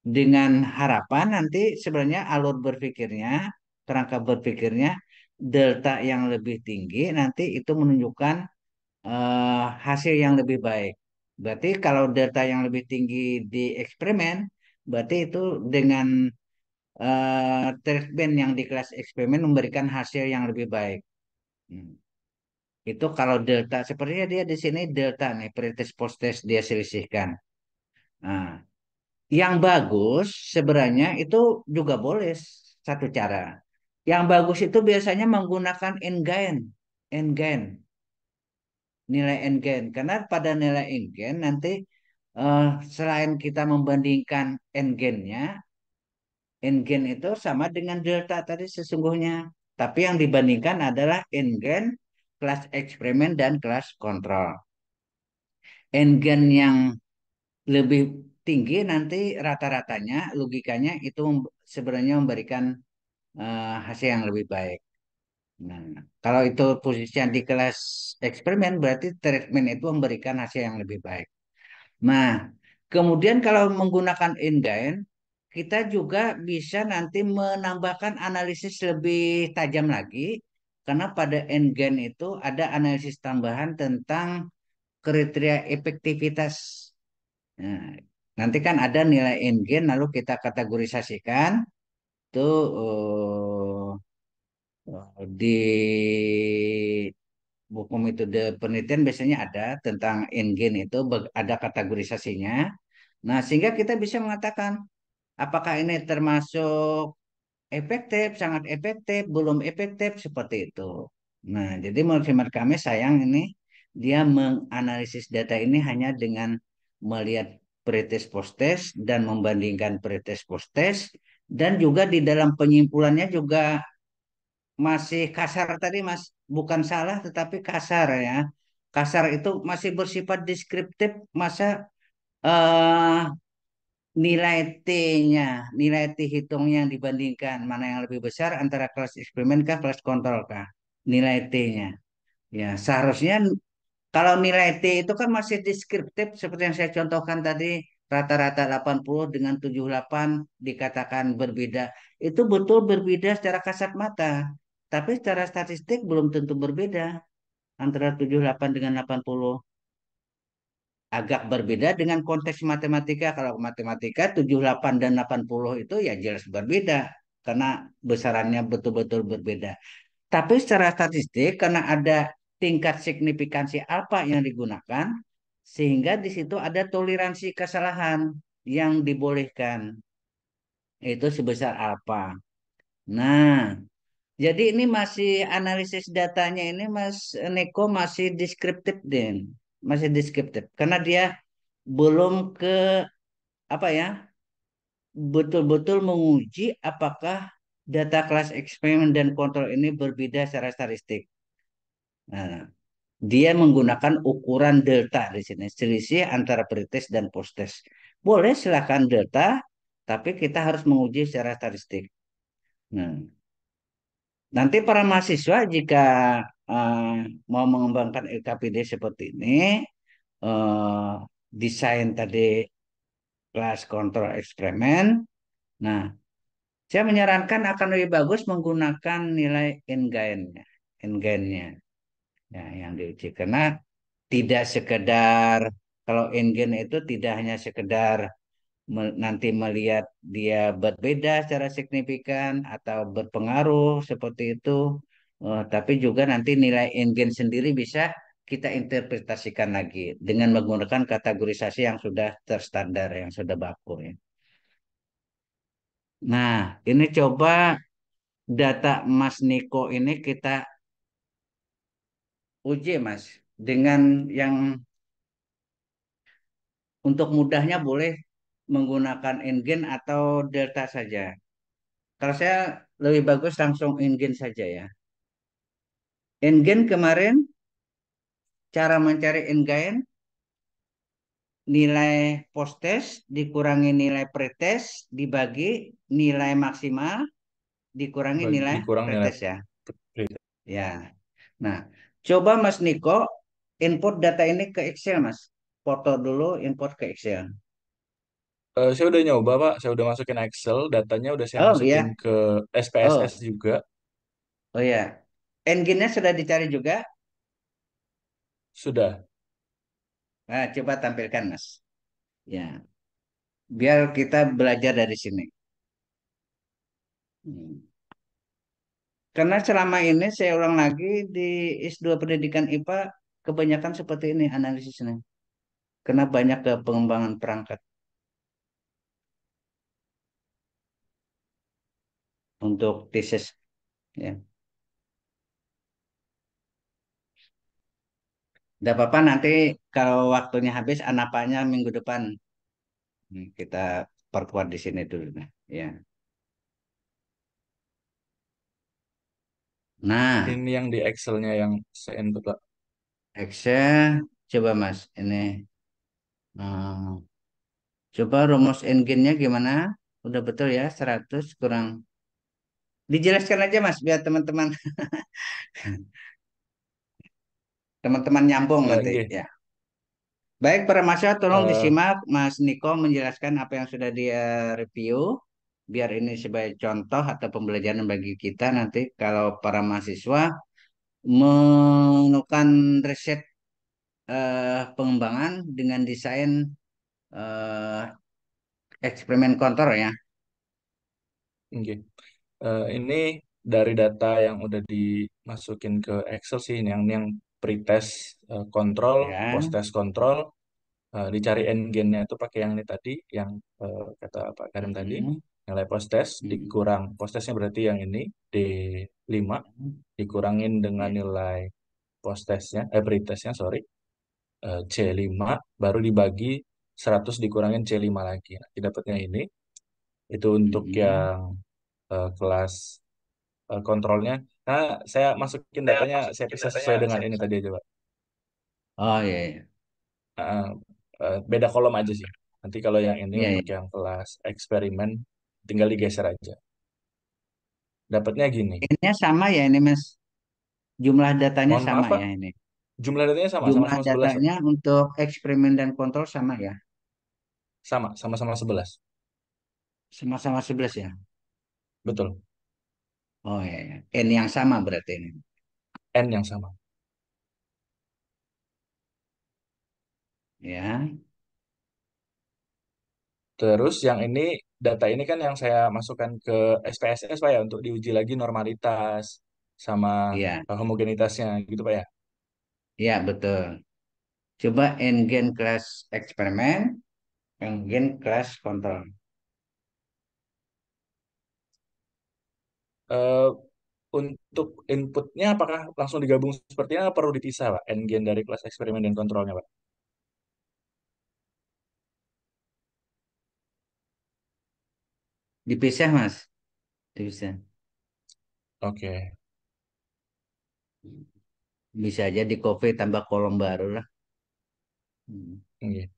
Dengan harapan nanti sebenarnya alur berpikirnya, kerangka berpikirnya, delta yang lebih tinggi nanti itu menunjukkan hasil yang lebih baik. Berarti kalau delta yang lebih tinggi di eksperimen, berarti itu dengan treatment yang di kelas eksperimen memberikan hasil yang lebih baik. Hmm. Itu kalau delta, sepertinya dia di sini delta nih, pretest post test dia selisihkan. Nah, yang bagus sebenarnya itu juga boleh satu cara. Yang bagus itu biasanya menggunakan n-gain, n-gain, nilai n-gain. Karena pada nilai n-gain nanti eh, selain kita membandingkan n-gainnya, n-gain itu sama dengan delta tadi sesungguhnya. Tapi yang dibandingkan adalah n-gain kelas eksperimen dan kelas kontrol. N-gain yang lebih tinggi nanti rata-ratanya logikanya itu sebenarnya memberikan hasil yang lebih baik. Nah, kalau itu posisinya di kelas eksperimen berarti treatment itu memberikan hasil yang lebih baik. Nah, kemudian kalau menggunakan Ingain, kita juga bisa nanti menambahkan analisis lebih tajam lagi karena pada Engen itu ada analisis tambahan tentang kriteria efektivitas. Nah, nanti kan ada nilai Engen lalu kita kategorisasikan tuh di buku metode penelitian biasanya ada tentang Engen itu ada kategorisasinya. Nah, sehingga kita bisa mengatakan apakah ini termasuk efektif, sangat efektif, belum efektif seperti itu. Nah, jadi menurut hemat kami sayang ini dia menganalisis data ini hanya dengan melihat pretest post-test dan membandingkan pretest post-test dan juga di dalam penyimpulannya juga masih kasar tadi Mas, bukan salah tetapi kasar ya. Kasar itu masih bersifat deskriptif, masa eh, nilai T-nya, nilai T hitung yang dibandingkan mana yang lebih besar antara kelas eksperimen kah, kelas kontrol kah? Nilai T-nya. Ya, seharusnya kalau nilai T itu kan masih deskriptif seperti yang saya contohkan tadi, rata-rata 80 dengan 78 dikatakan berbeda. Itu betul berbeda secara kasat mata. Tapi secara statistik belum tentu berbeda antara 78 dengan 80. Agak berbeda dengan konteks matematika. Kalau matematika 78 dan 80 itu ya jelas berbeda karena besarannya betul-betul berbeda. Tapi secara statistik karena ada tingkat signifikansi alfa yang digunakan sehingga di situ ada toleransi kesalahan yang dibolehkan itu sebesar alfa. Nah, jadi ini masih analisis datanya ini Mas Neko masih deskriptif Den, masih deskriptif karena dia belum ke apa ya, betul-betul menguji apakah data kelas eksperimen dan kontrol ini berbeda secara statistik. Nah, dia menggunakan ukuran delta di sini, selisih antara pretest dan posttest. Boleh silakan delta, tapi kita harus menguji secara statistik. Nah, nanti para mahasiswa jika eh, mau mengembangkan LKPD seperti ini, eh, desain tadi kelas kontrol eksperimen. Nah, saya menyarankan akan lebih bagus menggunakan nilai n-gain-nya, n-gain-nya, ya, yang diuji. Karena tidak sekedar kalau n-gain itu tidak hanya sekedar nanti melihat dia berbeda secara signifikan atau berpengaruh seperti itu, tapi juga nanti nilai n-gain sendiri bisa kita interpretasikan lagi dengan menggunakan kategorisasi yang sudah terstandar, yang sudah baku ya. Nah, ini coba data Mas Niko ini kita uji Mas dengan yang untuk mudahnya boleh menggunakan Ngen atau delta saja. Kalau saya lebih bagus langsung Ngen saja ya. Ngen kemarin cara mencari Ngen nilai post test dikurangi nilai pretest dibagi nilai maksimal dikurangi nilai Dikurang nilai pretest ya. pretest. Ya. Nah, coba Mas Niko input data ini ke Excel Mas. Foto dulu import ke Excel. Saya udah nyoba Pak, saya udah masukin Excel, datanya udah saya Oh masukin ya. ke SPSS Oh, juga, oh ya. Engine-nya sudah dicari juga. sudah. Nah, coba tampilkan, Mas. Ya, biar kita belajar dari sini. Hmm. Karena selama ini saya ulang lagi di S2 Pendidikan IPA kebanyakan seperti ini analisisnya. Karena banyak ke pengembangan perangkat untuk tesis. Ya, tidak apa-apa nanti kalau waktunya habis anapanya minggu depan. Kita perkuat di sini dulu. Nah, ya. Nah, Ini yang di Excelnya yang saya input Pak. Excel, coba Mas. Ini. Coba rumus engine-nya gimana? Udah betul ya, 100 kurang. Dijelaskan aja Mas, biar teman-teman teman-teman nyambung nanti Nggih. ya. Baik, para mahasiswa tolong Eh, disimak Mas Niko menjelaskan apa yang sudah dia review. Biar ini sebagai contoh atau pembelajaran bagi kita nanti kalau para mahasiswa melakukan riset pengembangan dengan desain eh, eksperimen kontor ya. nggih. Ini dari data yang udah dimasukin ke Excel sih, yang pretest kontrol, Ya. post-test kontrol, dicari n-nya itu pakai yang ini tadi, yang kata Pak Karim tadi, Mm-mm. nilai post-test Mm-mm. dikurang, post-testnya berarti yang ini, D5, dikurangin dengan Ya. nilai post-testnya, pretestnya, sorry, C5, baru dibagi 100 dikurangin C5 lagi. Nanti dapatnya ini, itu untuk Mm-mm. yang kelas kontrolnya. Nah, saya masukin datanya, saya pisah sesuai dengan ini tadi aja, Pak. Oh iya, iya. Uh, Beda kolom aja sih. Nanti kalau yang ini Iya, untuk iya. yang kelas eksperimen, tinggal digeser aja. Dapatnya gini. Ini sama ya ini Mas. Jumlah datanya Mohon maaf sama Pak, ya ini. jumlah datanya sama, Jumlah sama-sama 11 Pak. datanya untuk eksperimen dan kontrol sama ya. Sama, sama-sama 11. Sama-sama 11 ya. Betul, Oh iya, iya. N yang sama berarti ini. N yang sama. Ya, Terus yang ini, data ini kan yang saya masukkan ke SPSS Pak ya, untuk diuji lagi normalitas sama iya, homogenitasnya gitu Pak ya. iya betul. Coba N-gen kelas eksperimen, N-gen kelas kontrol. Eh, untuk inputnya apakah langsung digabung sepertinya perlu dipisah Pak, N gen dari kelas eksperimen dan kontrolnya Pak? Dipisah Mas, dipisah. Oke. Bisa aja di copy tambah kolom baru lah. Hmm. Iya.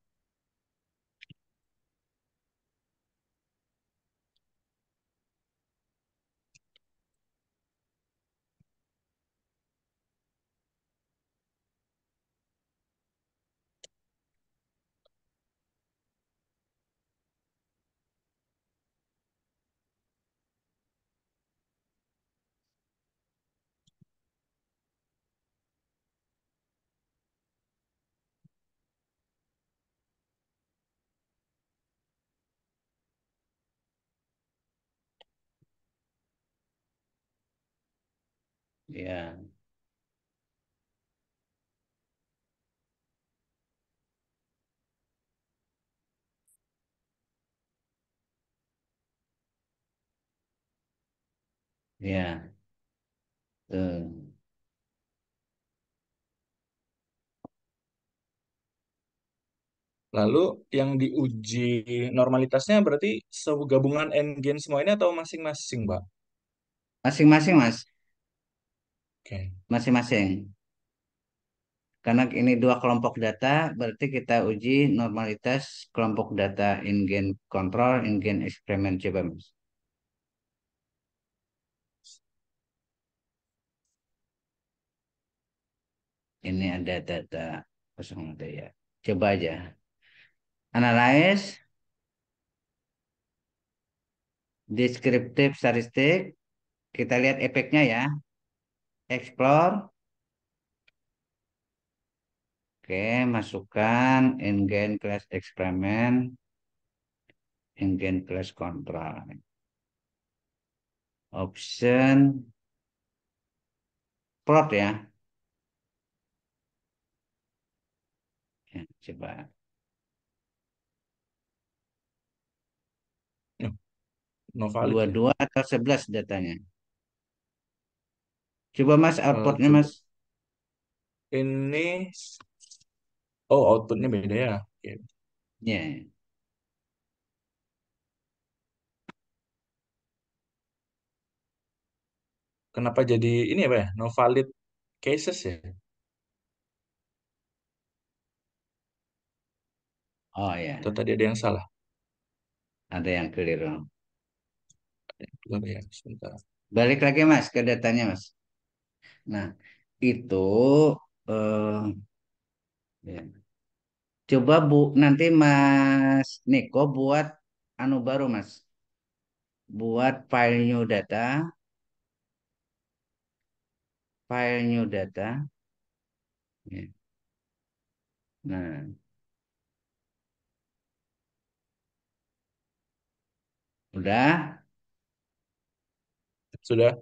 Ya, ya, tuh. Lalu yang diuji normalitasnya berarti gabungan N gen semua ini atau masing-masing Pak? Masing-masing Mas, Oke. masing-masing. Karena ini dua kelompok data, berarti kita uji normalitas kelompok data in-gen kontrol, in-gen eksperimen. Coba Mas. Ini ada data kosong ada ya. Coba aja. Analyze, descriptive statistik. Kita lihat efeknya ya. Explore. Oke, masukkan in-gen class eksperimen, in-gen class kontrol. Option plot ya. Ya, coba. Oh, no valid ya. 22 atau 11 datanya. Coba Mas outputnya Coba Mas. ini, oh outputnya beda ya. Oke. Ya. Kenapa jadi ini ya Pak ya? No valid cases ya? Oh Atau ya, tadi ada yang salah? ada yang keliru. Coba ya, sebentar. Balik lagi Mas ke datanya Mas. Nah, itu eh, ya. Coba Bu nanti Mas Niko buat anu baru Mas. Buat file new data, file new data. Ya. Nah, udah. Sudah?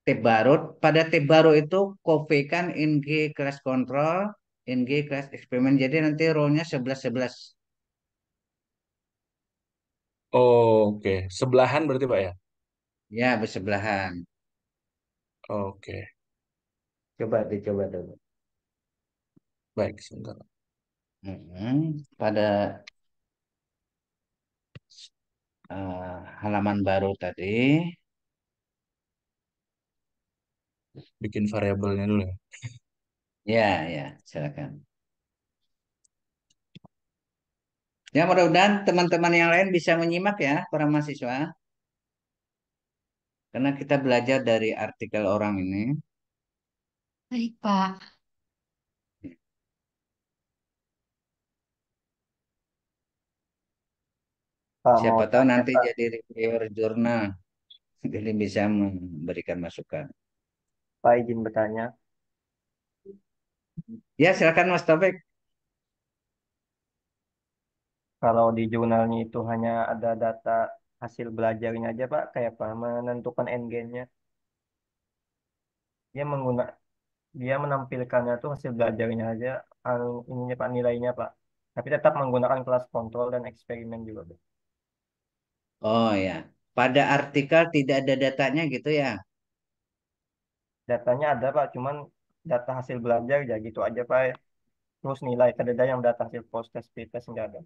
Tab baru, pada tab baru itu kopikan ing class control, ing class eksperimen. Jadi nanti row-nya 11 11. Oke. Sebelahan berarti Pak ya? Ya, bersebelahan. Oke. Coba dicoba dulu. Baik, sebentar. Pada halaman baru tadi, Bikin variabelnya dulu ya. ya, ya, silakan. Ya, mudah-mudahan teman-teman yang lain bisa menyimak ya, para mahasiswa. Karena kita belajar dari artikel orang ini. Baik, Pak. Pak mau Siapa tahu tanya, nanti Pak. jadi reviewer jurnal. Jadi bisa memberikan masukan. Pak izin bertanya. Ya, silakan Mas Taufik. Kalau di jurnalnya itu hanya ada data hasil belajarnya aja, Pak, kayak apa menentukan endgame-nya. Dia mengguna dia menampilkannya tuh hasil belajarnya aja, ininya Pak, nilainya Pak. Tapi tetap menggunakan kelas kontrol dan eksperimen juga, Pak. Oh ya, pada artikel tidak ada datanya gitu ya. Datanya ada Pak, cuman data hasil belajar ya gitu aja Pak. Terus nilai kededa yang data hasil post test pretest nggak ada.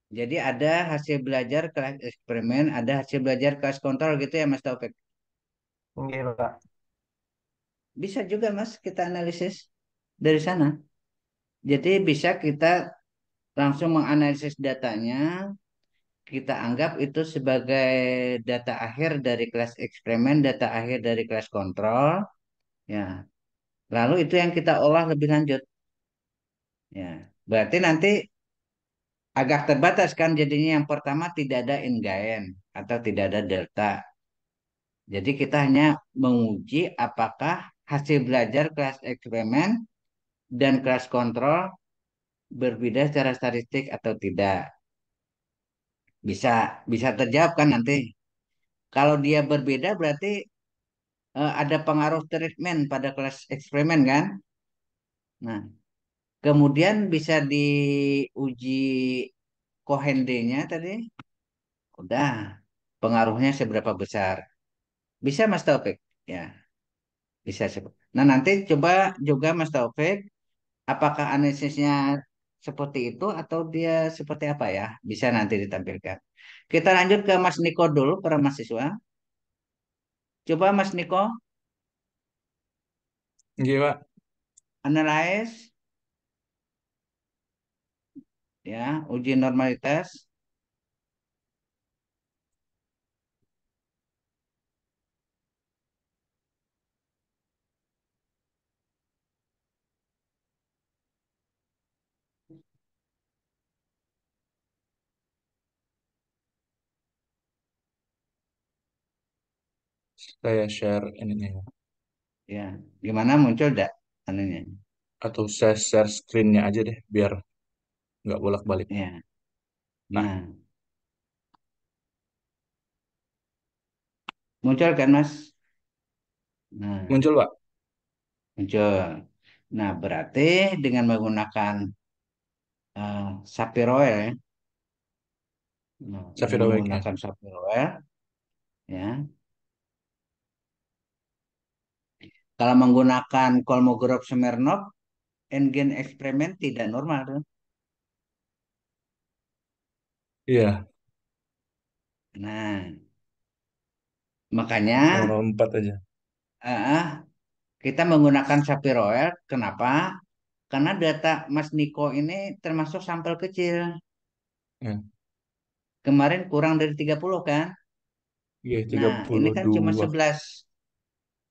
Jadi ada hasil belajar kelas eksperimen, ada hasil belajar kelas kontrol gitu ya Mas Taufik. Enggak Pak. Bisa juga Mas kita analisis dari sana. Jadi bisa kita langsung menganalisis datanya, kita anggap itu sebagai data akhir dari kelas eksperimen, data akhir dari kelas kontrol, ya. Lalu itu yang kita olah lebih lanjut, ya. Berarti nanti agak terbatas kan jadinya yang pertama tidak ada end atau tidak ada delta. Jadi kita hanya menguji apakah hasil belajar kelas eksperimen dan kelas kontrol berbeda secara statistik atau tidak. Bisa bisa terjawab kan nanti. Kalau dia berbeda berarti ada pengaruh treatment pada kelas eksperimen kan. Nah, kemudian bisa diuji Cohen-D-nya tadi. Udah, pengaruhnya seberapa besar. Bisa Mas Taufik? Ya, bisa. Nah, nanti coba juga Mas Taufik, apakah analisisnya seperti itu atau dia seperti apa ya? Bisa nanti ditampilkan. Kita lanjut ke Mas Niko dulu, para mahasiswa. Coba Mas Niko, Iya, Pak. analyze ya, uji normalitas. Saya share ininya. Ya, gimana muncul enggak anunya? Atau saya share screen-nya aja deh, biar nggak bolak-balik. Ya. Nah, Nah, muncul kan Mas? Nah, muncul, Pak. muncul. Nah, berarti dengan menggunakan Sapirowel ya. Nah, dengan Safira Week, ya. menggunakan Sapirowel ya. Kalau menggunakan Kolmogorov-Smirnov, Engen eksperimen tidak normal tuh. Iya, Nah, makanya 004 aja. eh, kita menggunakan Sapirowel. Kenapa? Karena data Mas Niko ini termasuk sampel kecil. Ya. Kemarin kurang dari 30 kan? Iya, Nah, ini kan cuma 32. 11.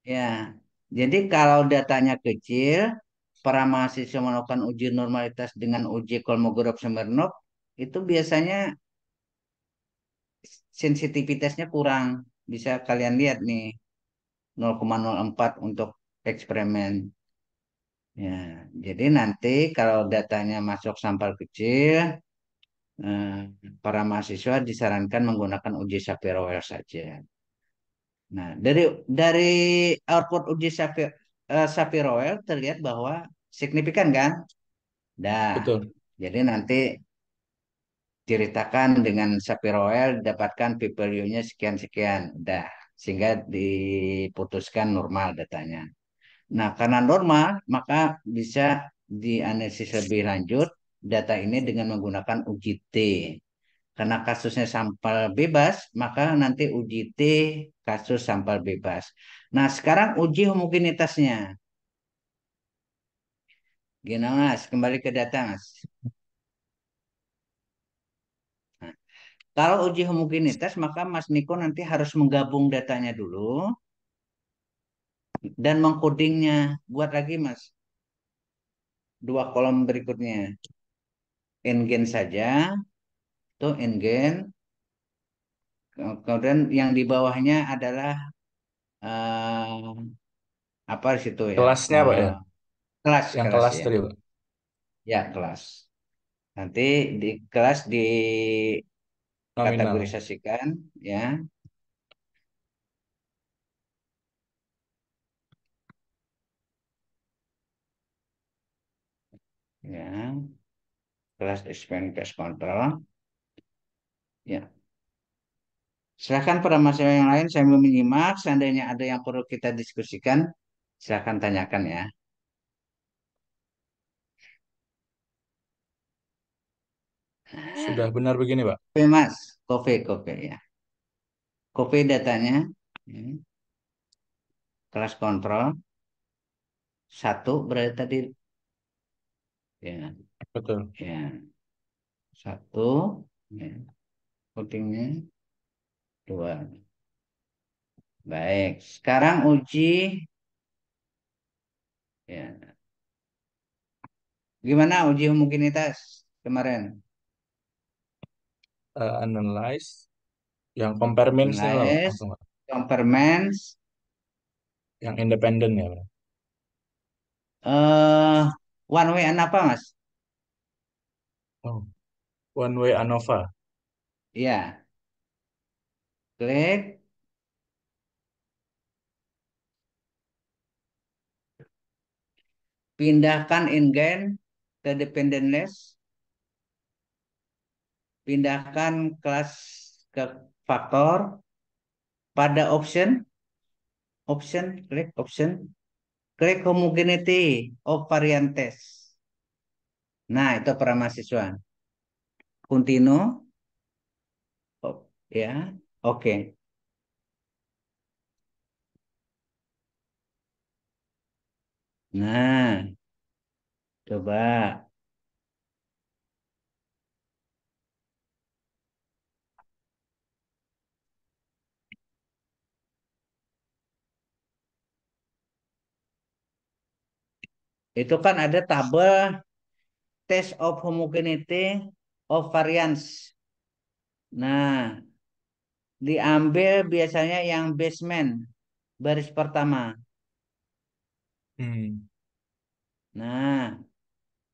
Ya, jadi kalau datanya kecil, para mahasiswa melakukan uji normalitas dengan uji Kolmogorov-Smirnov, itu biasanya sensitivitasnya kurang. Bisa kalian lihat nih, 0,04 untuk eksperimen. Ya, jadi nanti kalau datanya masuk sampel kecil, eh, para mahasiswa disarankan menggunakan uji Sapir-Whorf saja. Nah, dari output uji Sapir-Whorf terlihat bahwa signifikan kan? Dah. Betul. Jadi nanti ceritakan dengan Sapir-Whorf dapatkan p-value-nya sekian-sekian. Dah. Sehingga diputuskan normal datanya. Nah, karena normal, maka bisa dianalisis lebih lanjut data ini dengan menggunakan uji T. Karena kasusnya sampel bebas, maka nanti uji T kasus sampel bebas. Nah, sekarang uji homogenitasnya. Gini Mas, kembali ke data Mas. Nah, kalau uji homogenitas maka Mas Niko nanti harus menggabung datanya dulu dan mengkodingnya. Buat lagi Mas, dua kolom berikutnya. Ngen saja, itu ngen. Kemudian yang di bawahnya adalah eh, apa di situ ya? Kelasnya Pak ya, Kelas, yang kelas kelas ya. tadi Pak. Ya, kelas. Nanti di kelas Nominal. dikategorisasikan ya. Ya, kelas expand cash control. Ya. Silakan pada masalah yang lain saya mau menyimak. Seandainya ada yang perlu kita diskusikan, silakan tanyakan ya. Sudah benar begini Pak. Oke, Mas. Kopi, kopi ya. Kopi datanya. Ya. Kelas kontrol. Satu berarti tadi. Ya, Betul. ya. Satu. Ya. Codingnya. Dua. Baik. Sekarang uji. Ya. Gimana uji homogenitas kemarin? Analyze yang compare means ini loh Pak, Analyze, langsung Pak. Compermans, Yang independen ya Pak. eh one way and apa, Mas? Oh, one way ANOVA. Iya, klik, pindahkan ingredient ke dependent list, pindahkan kelas ke faktor, pada klik homogeneity of variantes. Nah, itu para mahasiswa. Continue, ya, oke. Nah, coba. Itu kan ada tabel test of homogeneity of variance. Nah, diambil biasanya yang basement, baris pertama. Hmm. Nah,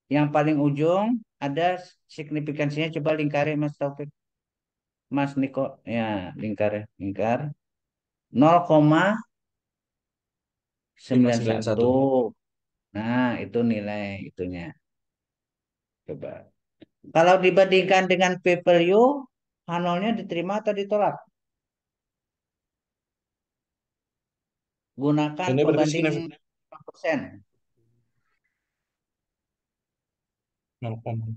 yang paling ujung ada signifikansinya. Coba lingkari Mas Taufik, Mas Niko. Ya, lingkar, lingkar. 0,91. 591. Nah, itu nilai itunya. Coba. Kalau dibandingkan dengan p value, H0-nya diterima atau ditolak? Gunakan Ini berarti pembanding signifikan 5%. 0,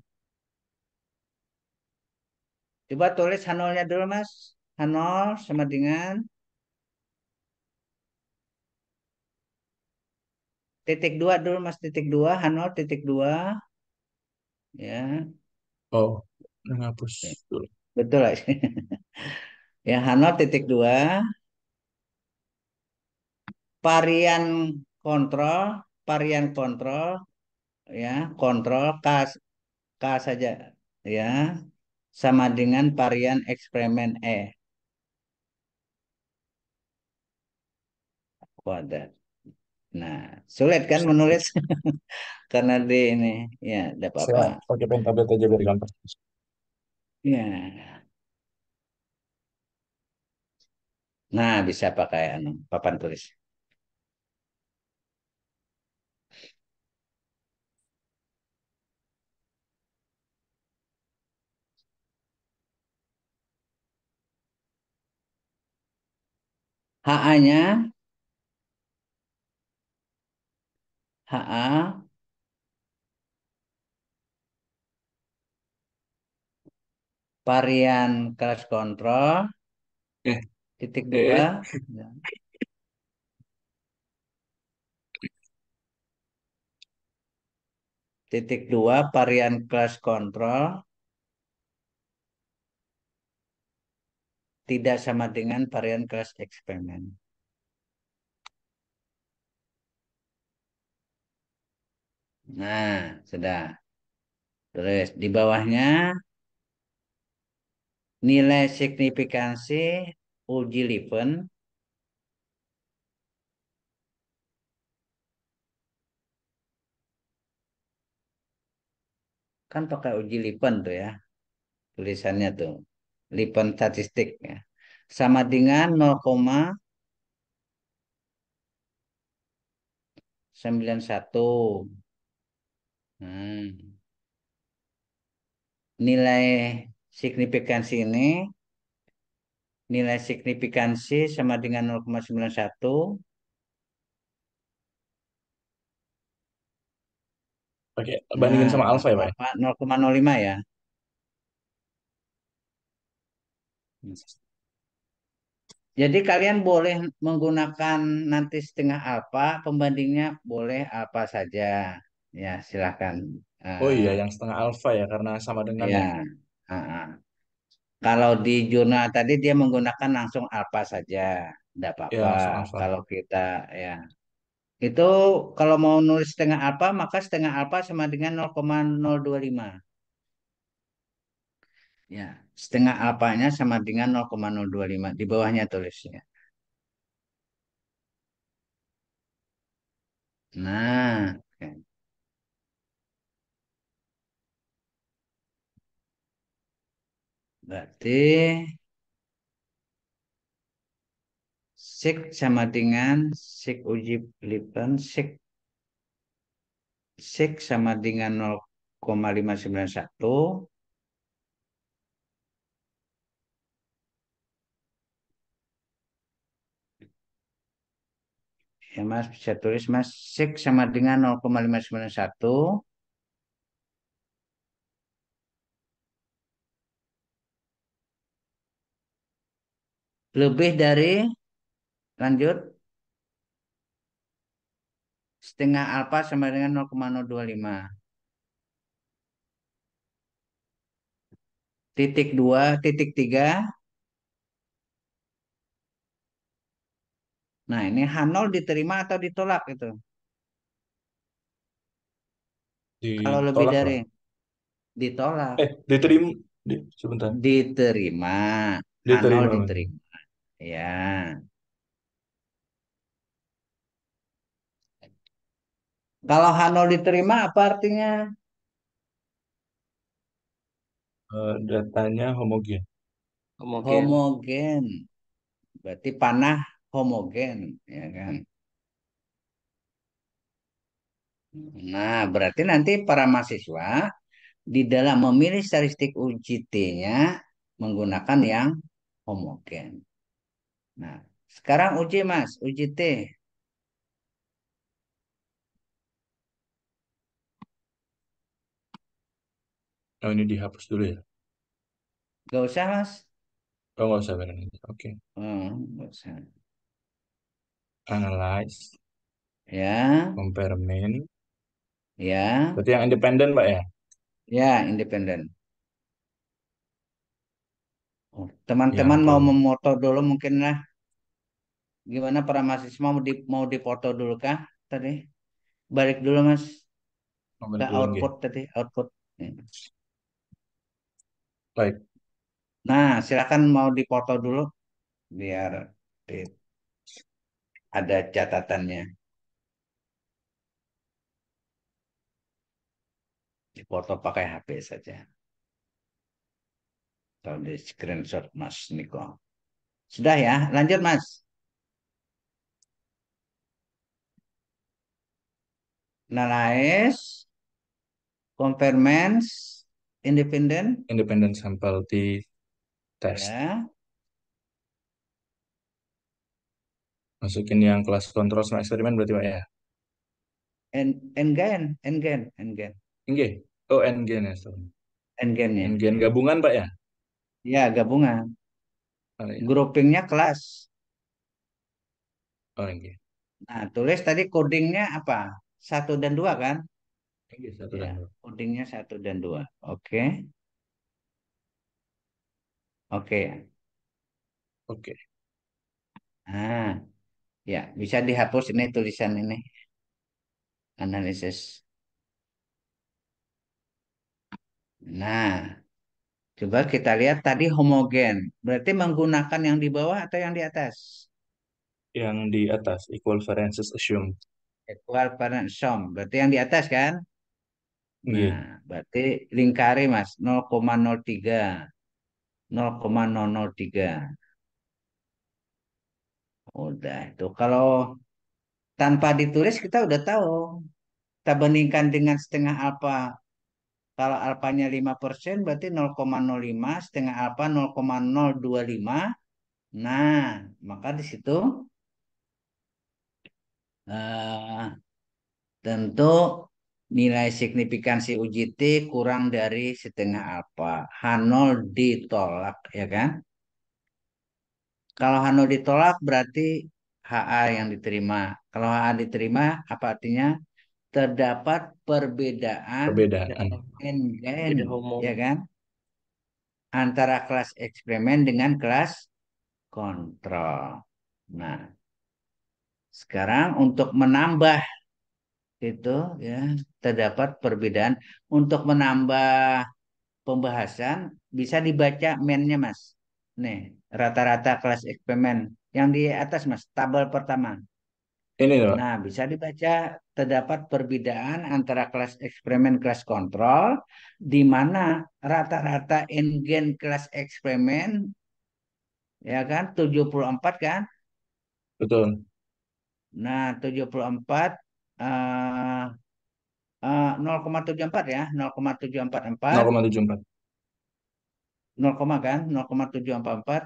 Coba tulis H0-nya dulu, Mas. H0 sama dengan titik 2 dulu, Mas. Titik 2, H0 titik 2. Ya, oh, menghapus dulu. betul lah. Ya, H0 titik 2. Varian kontrol, varian kontrol, ya, kontrol K saja. Ya, sama dengan varian eksperimen E kuadrat. Nah, sulit kan menulis karena di ini. Ya, tidak Saya apa-apa. pakai pen tablet aja biar gampang. Ya. Nah, bisa pakai papan tulis. HA-nya, HA, varian kelas kontrol, Eh, titik dua, eh, ya. Titik dua, varian kelas kontrol tidak sama dengan varian kelas eksperimen. Nah, sudah. Terus di bawahnya nilai signifikansi uji Leuven kan pakai uji Leuven tuh ya tulisannya tuh Leuven statistik ya sama dengan 0,91. Nilai signifikansi ini nilai signifikansi sama dengan 0,91. Oke, bandingin Nah, sama alfa ya, Pak ya? apa 0,05 ya. Jadi kalian boleh menggunakan nanti setengah alfa, pembandingnya boleh apa saja. Ya, silakan. Oh iya, Eh, yang setengah alfa ya, karena sama dengan ya. ya, ah, ah. Kalau di jurnal tadi dia menggunakan langsung alfa saja, tidak Ya, apa-apa. langsung alfa. Kalau kita ya itu kalau mau nulis setengah alfa maka setengah alfa sama dengan 0,025. Ya, setengah alfanya sama dengan 0,025 di bawahnya tulisnya. Nah, oke. Berarti sik sama dengan sik uji Lipton sik sama dengan 0,591 ya Mas bisa tulis Mas sik sama dengan 0,591 lebih dari lanjut setengah alfa sama dengan 0,025 titik 2 titik 3. Nah ini H0 diterima atau ditolak itu kalau lebih Ditolak, dari Pak. ditolak Diterima. Sebentar. diterima H0 Diterima, Mas. diterima ya. Kalau H0 diterima apa artinya? Datanya homogen. Homogen. Homogen. Berarti panah homogen, ya kan? Nah, berarti nanti para mahasiswa di dalam memilih statistik uji T-nya menggunakan yang homogen. Nah, sekarang uji Mas, uji T. Oh, ini dihapus dulu ya. Gak usah Mas. Oh, nggak usah bareng. Oke. Gak usah. Analyze, Ya, compare mean. ya, Berarti yang independen, Pak ya? ya, independen. Oh, Yang teman-teman mau pro. memoto dulu mungkin lah. Gimana para mahasiswa mau dipoto dulu kah tadi? Balik dulu Mas Nomor ke dulu nggih. output tadi, output. Baik. Nah, silakan mau dipoto dulu biar di- ada catatannya. Dipoto pakai HP saja atau di screenshot Mas Niko. Sudah ya, lanjut Mas. Analyze, conformance, independent, Independent sample t test. ya, Masukin yang kelas kontrol sama eksperimen berarti, Pak ya? Engen, Nggih. Oh, NGN ya. Sorry. engennya. NGN gabungan, Pak ya? Ya, gabungan. Oh, iya. Groupingnya kelas. Oh, nggih. Nah, tulis tadi codingnya apa? Satu dan dua kan? Iya, satu Ya, dan dua. codingnya 1 dan 2. Oke, oke. Oke. Nah, ya bisa dihapus ini tulisan ini analisis. Nah, coba kita lihat tadi homogen. Berarti menggunakan yang di bawah atau yang di atas? Yang di atas, equal variances assumed. Equal parent sum. Berarti yang di atas kan? Nah, Iya, berarti lingkari Mas 0,03. 0,003. Udah itu. Kalau tanpa ditulis kita udah tahu. Kita bandingkan dengan setengah alfa. Kalau alfanya 5% berarti 0,05, setengah alfa 0,025. Nah, maka di situ eh, tentu nilai signifikansi uji T kurang dari setengah alfa. H0 ditolak, ya kan? Kalau H0 ditolak berarti HA yang diterima. Kalau HA diterima, apa artinya? Terdapat perbedaan perbedaan. N-gen, Beda homo. ya kan? Antara kelas eksperimen dengan kelas kontrol. Nah, sekarang untuk menambah itu ya terdapat perbedaan. Untuk menambah pembahasan bisa dibaca mennya Mas. Nih, rata-rata kelas eksperimen yang di atas Mas, tabel pertama. Ini Pak. Nah, bisa dibaca terdapat perbedaan antara kelas eksperimen kelas kontrol di mana rata-rata N-gen kelas eksperimen ya kan 74 kan. Betul. Nah, 74 eh 0,74 ya, 0,744, 0,74. 0, kan, 0,744.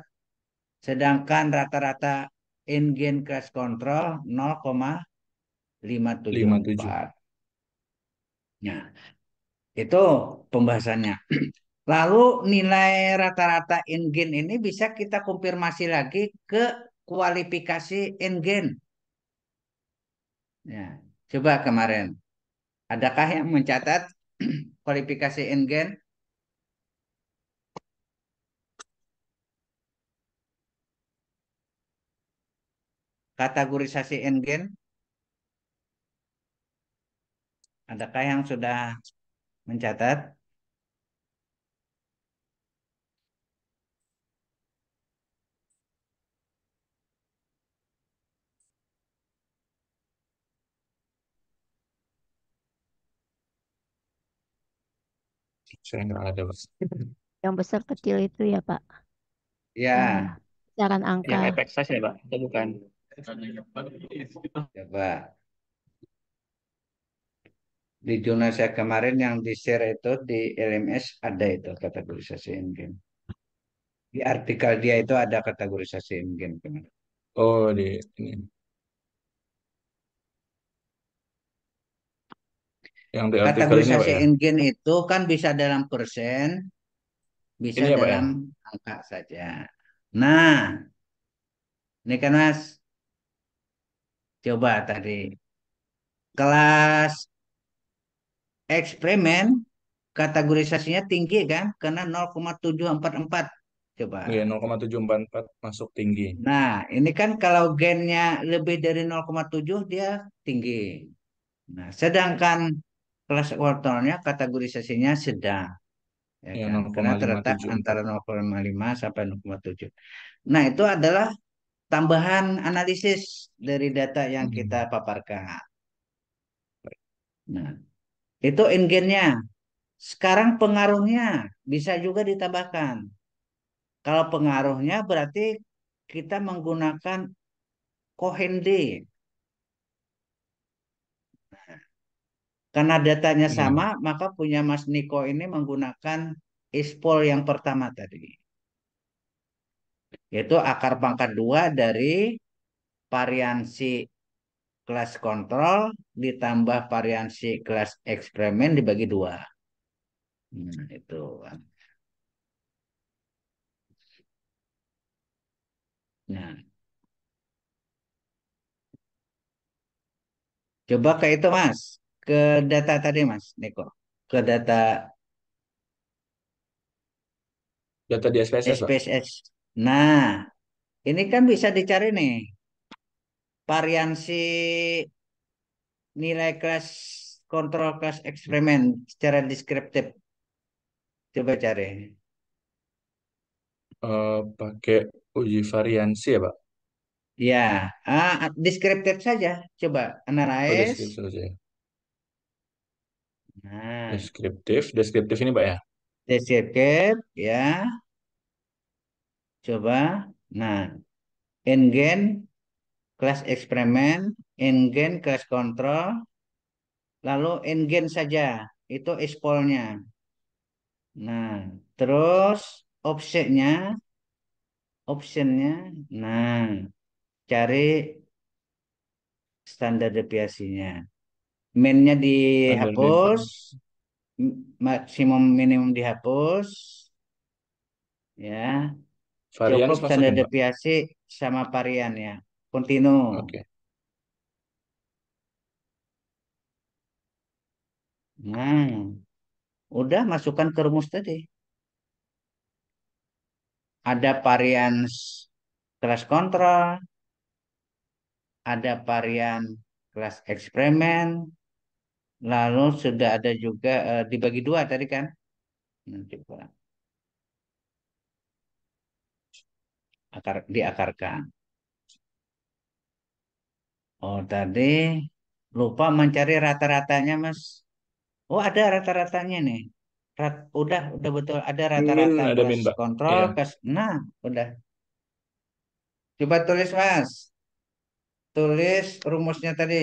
Sedangkan rata-rata in-gain crash control 57. 0,574. Nah, itu pembahasannya. Lalu nilai rata-rata in-gain ini bisa kita konfirmasi lagi ke kualifikasi in-gain. Ya, coba kemarin. Adakah yang mencatat kualifikasi in-gain? Kategorisasi in-gain? Adakah yang sudah mencatat? Saya nggak ada Pak. Yang besar kecil itu ya, Pak. Ya, Besaran Yang angka. efek size ya, Pak? Itu bukan. coba. Di jurnal saya kemarin yang di-share itu di LMS ada itu kategorisasi in-game. Di artikel dia itu ada kategorisasi in-game. Oh, di ini. Yang di artikel ini Pak Kategorisasi ya. in-game itu kan bisa dalam persen, bisa Ini ya Pak ya. dalam angka saja. Nah, ini kan Mas, coba tadi kelas eksperimen kategorisasinya tinggi kan karena 0,744. Coba. Iya, 0,744 masuk tinggi. Nah, ini kan kalau gennya lebih dari 0,7 dia tinggi. Nah, sedangkan kelas wortelnya kategorisasinya sedang, ya Ya, kan? Karena terletak 0,574. antara 0,5 sampai 0,7. Nah, itu adalah tambahan analisis dari data yang kita Hmm. paparkan. Nah, itu in-gainnya. Sekarang pengaruhnya bisa juga ditambahkan. Kalau pengaruhnya berarti kita menggunakan Cohen D. Karena datanya Iya, sama, maka punya Mas Niko ini menggunakan ispol yang pertama tadi. Yaitu akar pangkat 2 dari variansi kelas kontrol ditambah variansi kelas eksperimen dibagi 2. Nah, itu. Nah, coba ke itu Mas. ke data tadi Mas Niko, ke data Data di SPSS, Pak. SPSS. Nah, ini kan bisa dicari nih variansi nilai kelas kontrol kelas eksperimen secara deskriptif. Coba cari. Pakai uji variansi ya, Pak? Ya, deskriptif saja. Coba Oh, analyze. deskriptif saja. Nah, Deskriptif ini, Pak ya? deskriptif ya. Coba. Nah, N-gain kelas eksperimen, N-gain kelas kontrol, lalu N-gain saja. Itu expolnya. Nah, terus optionnya. Nah, cari standar deviasinya. Min-nya Standar dihapus, deviasi. maksimum minimum dihapus, ya. Cukup Varians standar masukin, Pak. deviasi sama varian ya. Kontinu. Oke. Nah, udah masukkan ke rumus tadi. Ada varian kelas kontrol, ada varian kelas eksperimen, lalu sudah ada juga dibagi dua tadi kan. Nah, coba diakarkan. Oh, tadi lupa mencari rata-ratanya, Mas. Oh, ada rata-ratanya nih. Udah betul ada rata-rata Ada kelas min, Pak. kontrol, Iya. kelas. Nah, udah. Coba tulis, Mas. Tulis rumusnya tadi.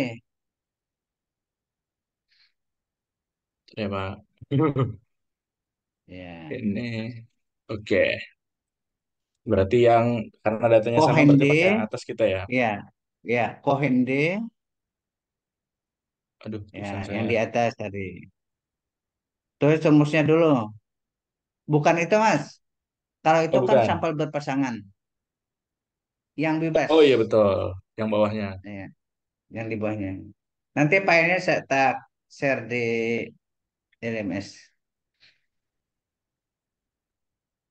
Ya, Pak. Ya. Ini. Oke. Berarti yang karena datanya sama Cohen berarti pakai yang D, atas kita ya. ya, ya, Cohen D, Aduh, ya, tulisan yang saya. di atas tadi. Tulis rumusnya dulu. Bukan itu, Mas. Kalau itu Oh, kan bukan. sampel berpasangan. Yang bebas. Oh iya betul. Yang bawahnya. Ya, yang di bawahnya. Nanti filenya saya tak share di LMS.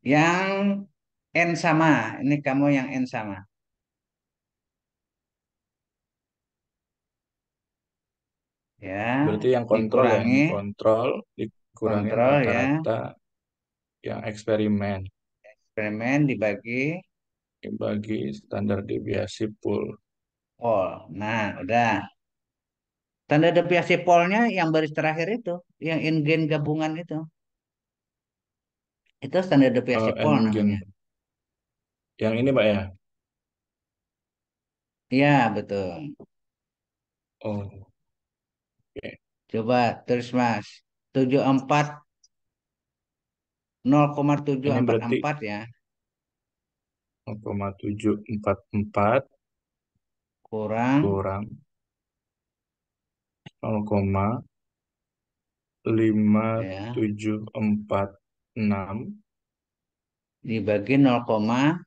Yang N sama. Ini kamu yang N sama. Ya, Berarti yang kontrol ya. Ini dikurangi kontrol dikurangin kontrol ya. rata-rata yang eksperimen. Eksperimen dibagi Dibagi standar deviasi pool. pol. Nah, udah. Tanda deviasi polnya yang baris terakhir itu, yang in-gain gabungan itu. Itu standar deviasi pol namanya. N-gain. Yang ini Pak ya. Iya, betul. Oh, oke. Coba terus Mas. 74 0,744 Ini berarti ya. 0,744 Kurang kurang 0,5746 ya. Dibagi 1437.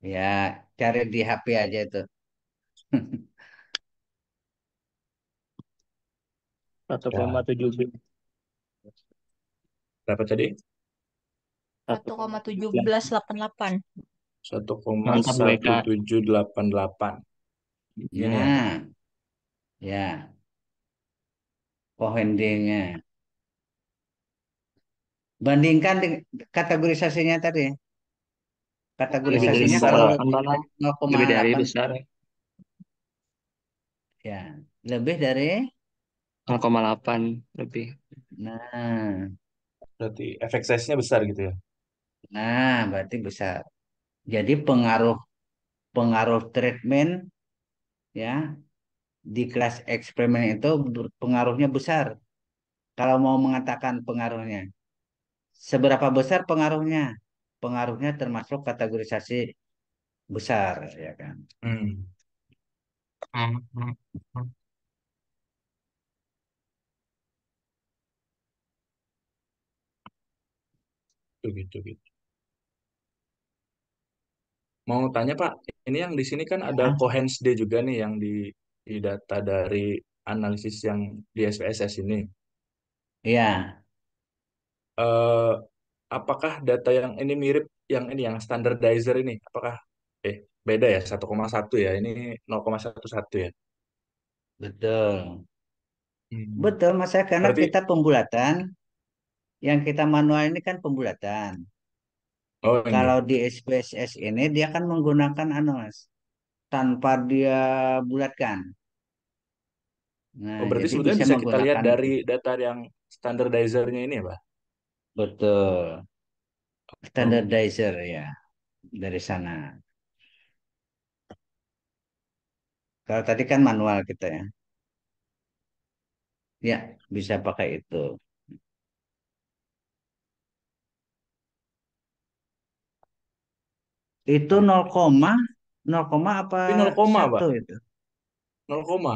ya, cari di HP aja itu. 1,7. Berapa tadi? 1,1788. Mantap, Bu Eka. 1,1788. Gini ya. Nah, ya, Cohen-D-nya. Bandingkan kategorisasinya tadi. Lebih dari Kategorisasinya Besar, kalau 98 Pak. lebih malah. dari Lebih dari 0,8 besar. ya, lebih dari. 0,8 lebih. Nah, Berarti efek size-nya besar gitu ya. berarti besar. Jadi pengaruh pengaruh treatment ya di kelas eksperimen itu pengaruhnya besar. Kalau mau mengatakan pengaruhnya, seberapa besar pengaruhnya? Pengaruhnya termasuk kategorisasi besar, ya kan? Hmm. Gitu, gitu, gitu. mau tanya Pak, ini yang di sini kan ada Ya, Cohens D juga nih yang di data dari analisis yang di SPSS ini. iya, Eh, apakah data yang ini mirip yang ini yang standardizer ini? Apakah beda ya 1,1 ya? Ini 0,11 ya. betul. Hmm. Betul, Mas, karena Berarti kita pembulatan, yang kita manual ini kan pembulatan. oh Kalau ini. di SPSS ini dia kan menggunakan anu, Mas, tanpa dia bulatkan. Nah, Oh berarti jadi sebetulnya bisa bisa kita lihat menggunakan dari data yang standardizernya ini ya, Pak? betul Oh, standardizer ya dari sana. Kalau tadi kan manual kita ya. Ya, bisa pakai itu. Itu baik. 0, apa Tapi 0 koma, Pak. 1 itu? 0 koma.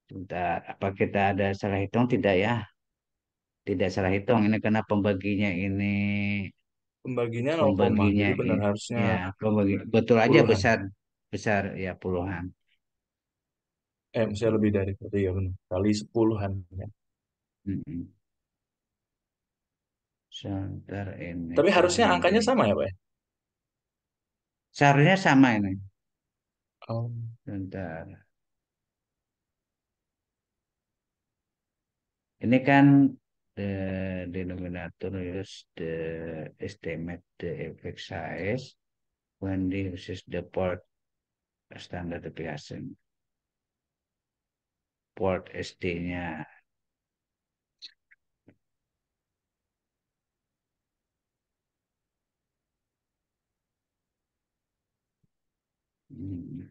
Sebentar, apa kita ada salah hitung tidak ya? Tidak salah hitung ini karena Pembaginya 0 koma. pembaginya Jadi benar ini harusnya ya betul aja puluhan. besar besar ya puluhan. Misalnya lebih dari itu ya benar. Kali sepuluhan. Ya. Mm-mm. Sebentar ini Tapi harusnya kali. angkanya sama ya, Pak? Ya? Seharusnya sama ini. Oh, Sebentar. Ini kan the denominator is the estimate the effect size when the uses the port standard deviation. Port SD-nya. Hmm.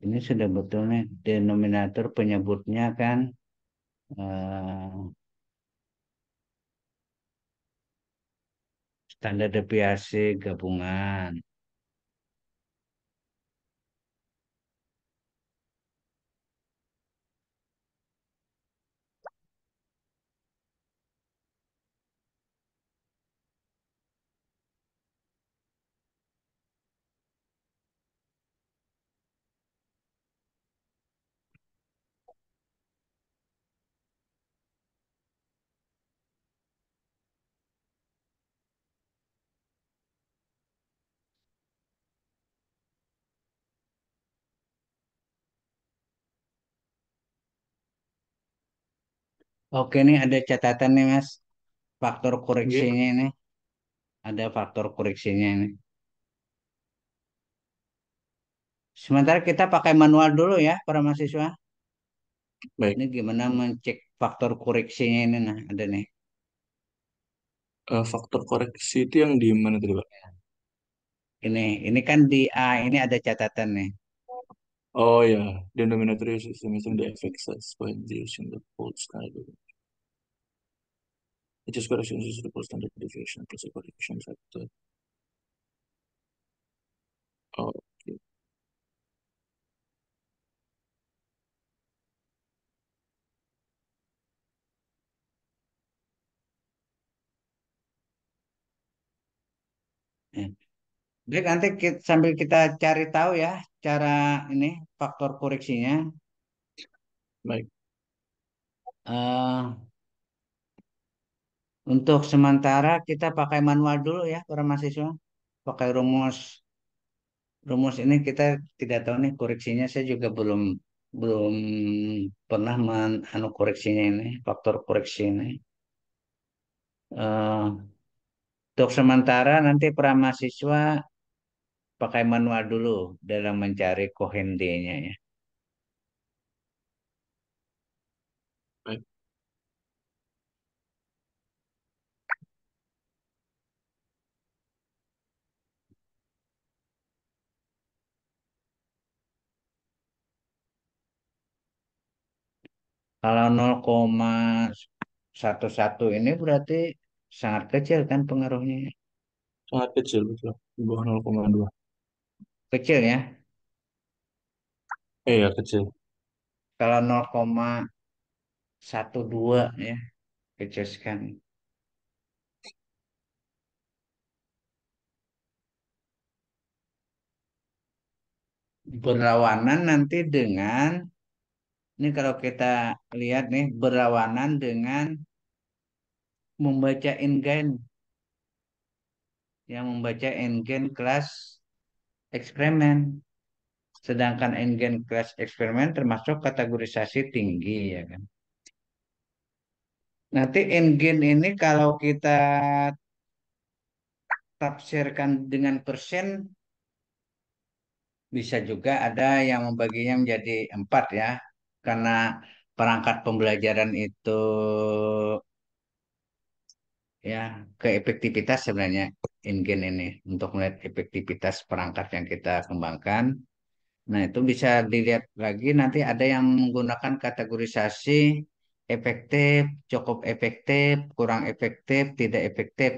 Ini sudah betul nih denominator penyebutnya kan eh, standar deviasi gabungan. Oke nih ada catatan nih Mas. Faktor iya. koreksinya ini. Ada faktor koreksinya ini. Sementara kita pakai manual dulu ya para mahasiswa. Baik. Ini gimana mencek faktor koreksinya ini nah ada nih. Faktor koreksi itu yang di mana tadi, Pak? Ini kan di A ini ada catatan nih. Oh ya, denominator is estimation the effect size when using the full standard. It is correction is the full standard deviation plus a correction factor. Oh, oke. Eh, Baik, nanti sambil kita cari tahu ya cara ini faktor koreksinya. Baik. eh untuk sementara kita pakai manual dulu ya para mahasiswa. Pakai rumus rumus ini kita tidak tahu nih koreksinya. Saya juga belum belum pernah anu koreksinya ini faktor koreksi ini. Eh, untuk sementara nanti para mahasiswa pakai manual dulu dalam mencari kohen D-nya ya. Baik. Kalau 0,11 ini berarti sangat kecil kan pengaruhnya. Sangat kecil, betul. Di bawah 0,2. Kecil ya. Iya, kecil. Kalau 0,12 ya, kecil sekali. Berlawanan nanti dengan, ini kalau kita lihat nih, berlawanan dengan membaca endgame, yang membaca endgame kelas eksperimen. Sedangkan endgame kelas eksperimen termasuk kategorisasi tinggi ya kan. Nanti endgame ini kalau kita tafsirkan dengan persen, bisa juga ada yang membaginya menjadi 4 ya. Karena perangkat pembelajaran itu ya ke efektivitas sebenarnya endgame ini untuk melihat efektivitas perangkat yang kita kembangkan. Nah, itu bisa dilihat lagi nanti ada yang menggunakan kategorisasi efektif, cukup efektif, kurang efektif, tidak efektif.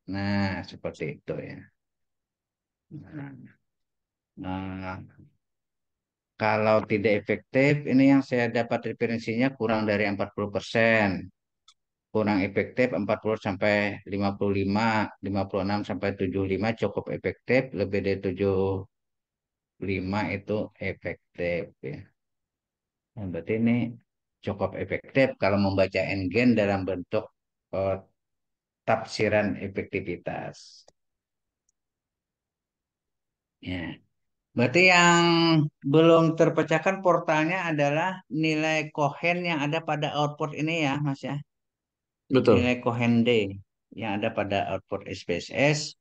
Nah, seperti itu ya. Nah, kalau tidak efektif, ini yang saya dapat referensinya kurang dari 40%. Kurang efektif 40 sampai 55, 56 sampai 75 cukup efektif, lebih dari 75 itu efektif ya. Nah, berarti ini cukup efektif kalau membaca endgame dalam bentuk eh, tafsiran efektivitas. Ya. Berarti yang belum terpecahkan portalnya adalah nilai kohen yang ada pada output ini ya, Mas ya. Betul. Nilai kohen D yang ada pada output SPSS.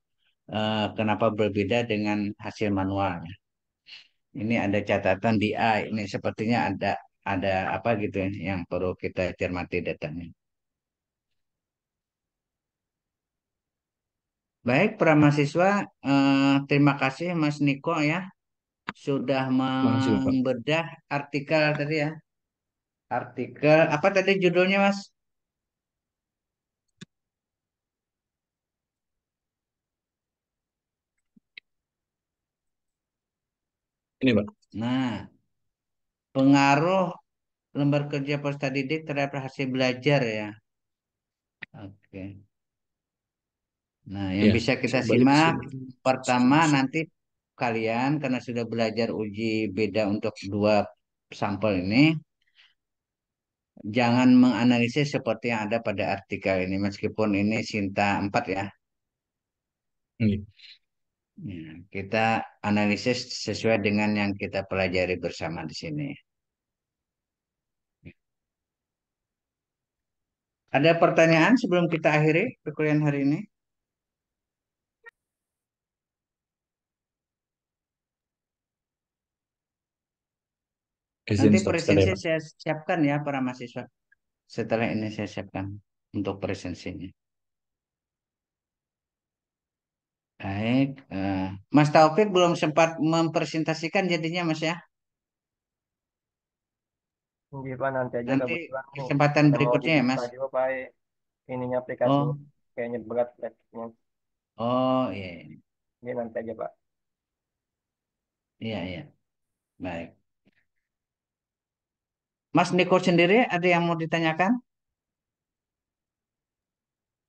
Kenapa berbeda dengan hasil manualnya? Ini ada catatan di A. Ini sepertinya ada apa gitu ya yang perlu kita cermati datanya. Baik, para mahasiswa, terima kasih Mas Niko ya sudah Makasih, Bapak. membedah artikel tadi ya. Artikel apa tadi judulnya Mas? Ini, Pak. Nah, pengaruh lembar kerja peserta didik terhadap hasil belajar ya. Oke. Nah, yang Ya, bisa kita saya balik ke simak sini. pertama nanti kalian karena sudah belajar uji beda untuk dua sampel ini, jangan menganalisis seperti yang ada pada artikel ini meskipun ini Sinta 4 ya. Ini. Ya, kita analisis sesuai dengan yang kita pelajari bersama di sini. Ada pertanyaan sebelum kita akhiri perkuliahan hari ini? Izin Nanti stop sebentar ya, presensi Pak. saya siapkan ya para mahasiswa. Setelah ini saya siapkan untuk presensinya. Baik, Mas Taufik belum sempat mempresentasikan jadinya Mas ya. Jadi Pak nanti aja Nanti kebetulan nih kesempatan udah mau berikutnya ya dibuka Mas. juga Pak ininya aplikasinya Oh, kayaknya berat laptopnya. oh iya, iya, Jadi nanti aja Pak. iya, iya. Baik. Mas Niko sendiri ada yang mau ditanyakan?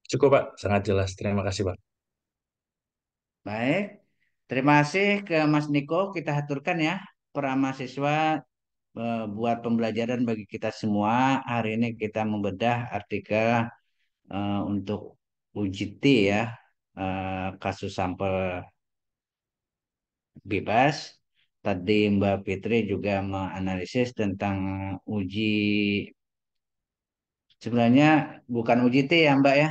Cukup, Pak. Sangat jelas. Terima kasih, Pak. Baik. Terima kasih ke Mas Niko. Kita aturkan ya para mahasiswa buat pembelajaran bagi kita semua. Hari ini kita membedah artikel untuk uji T ya, kasus sampel bebas. Tadi Mbak Fitri juga menganalisis tentang uji, sebenarnya bukan uji T ya Mbak ya.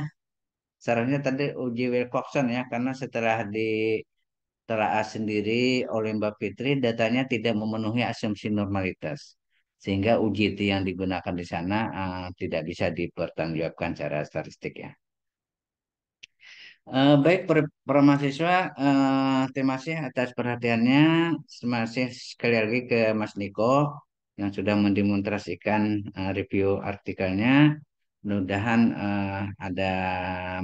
Seharusnya tadi uji Wilcoxon ya, karena setelah ditelaah sendiri oleh Mbak Fitri, datanya tidak memenuhi asumsi normalitas. Sehingga uji T yang digunakan di sana tidak bisa dipertanggungjawabkan secara statistik ya. Baik, para mahasiswa, terima kasih atas perhatiannya. Terima kasih sekali lagi ke Mas Niko. yang sudah mendemonstrasikan review artikelnya. Mudah-mudahan ada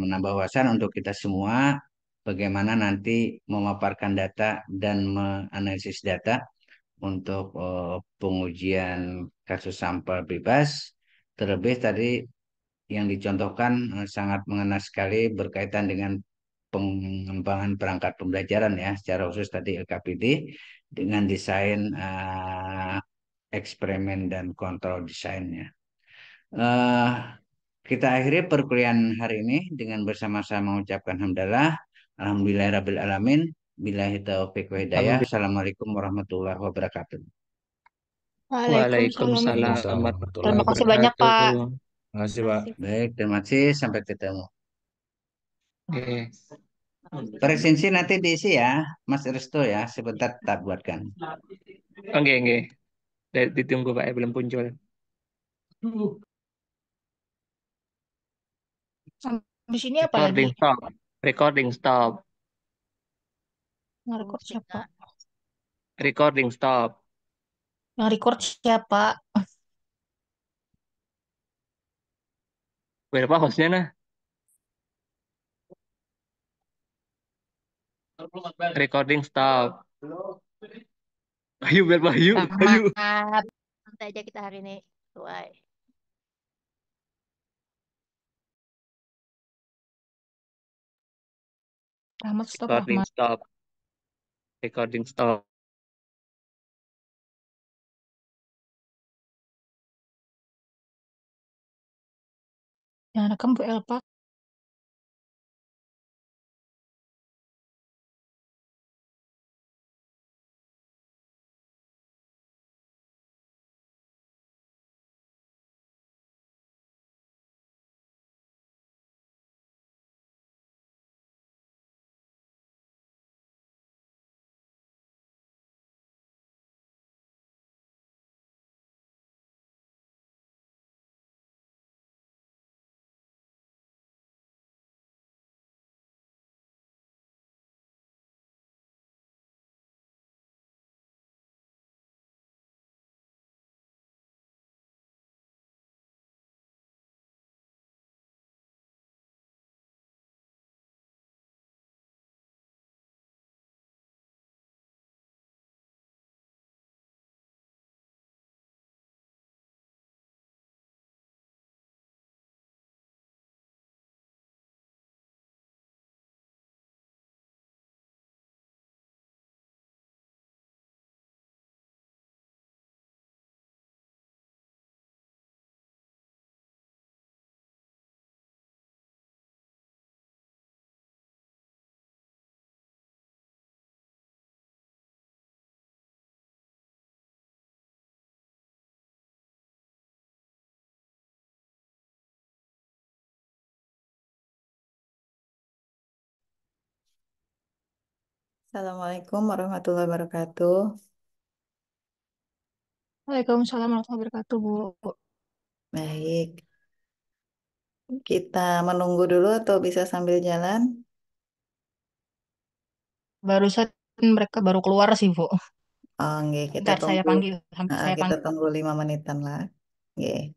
menambah wawasan untuk kita semua bagaimana nanti memaparkan data dan menganalisis data untuk pengujian kasus sampel bebas. Terlebih tadi yang dicontohkan sangat mengena sekali berkaitan dengan pengembangan perangkat pembelajaran ya, secara khusus tadi LKPD dengan desain eksperimen dan kontrol desainnya. Eh, kita akhiri perkuliahan hari ini dengan bersama-sama mengucapkan hamdalah. Alhamdulillahirabbil alamin. Billahi taufiq wa hidayah. Alhamdulillah. Assalamualaikum warahmatullahi wabarakatuh. Waalaikumsalam. Waalaikumsalam Waalaikumsalam warahmatullahi Terima kasih banyak, wabarakatuh. Pak. Terima kasih, Pak. Baik, terima kasih. Sampai ketemu. Oke. Presensi nanti diisi ya, Mas Resto ya. Sebentar tak buatkan. Oke, oke. Ditunggu Pak, ya, belum muncul. Di sini apa lagi? Recording stop. Recording stop. Nge-record siapa? Recording stop. Yang record siapa? Berapa hostnya nah? Recording stop. Ayo biar Bayu, ayo. Selamat. Santai aja kita hari ini. Tuai. Rahmat, stop Recording Rahmat. stop. Recording stop. Yang rekam Bu Elpa. Assalamualaikum warahmatullahi wabarakatuh. Waalaikumsalam warahmatullahi wabarakatuh, Bu. Baik, kita menunggu dulu atau bisa sambil jalan? Barusan mereka baru keluar sih, Bu. Oh, nggih, kita Ntar saya tunggu. panggil, sampai saya Kita panggil. tunggu 5 menitan lah. Nggih.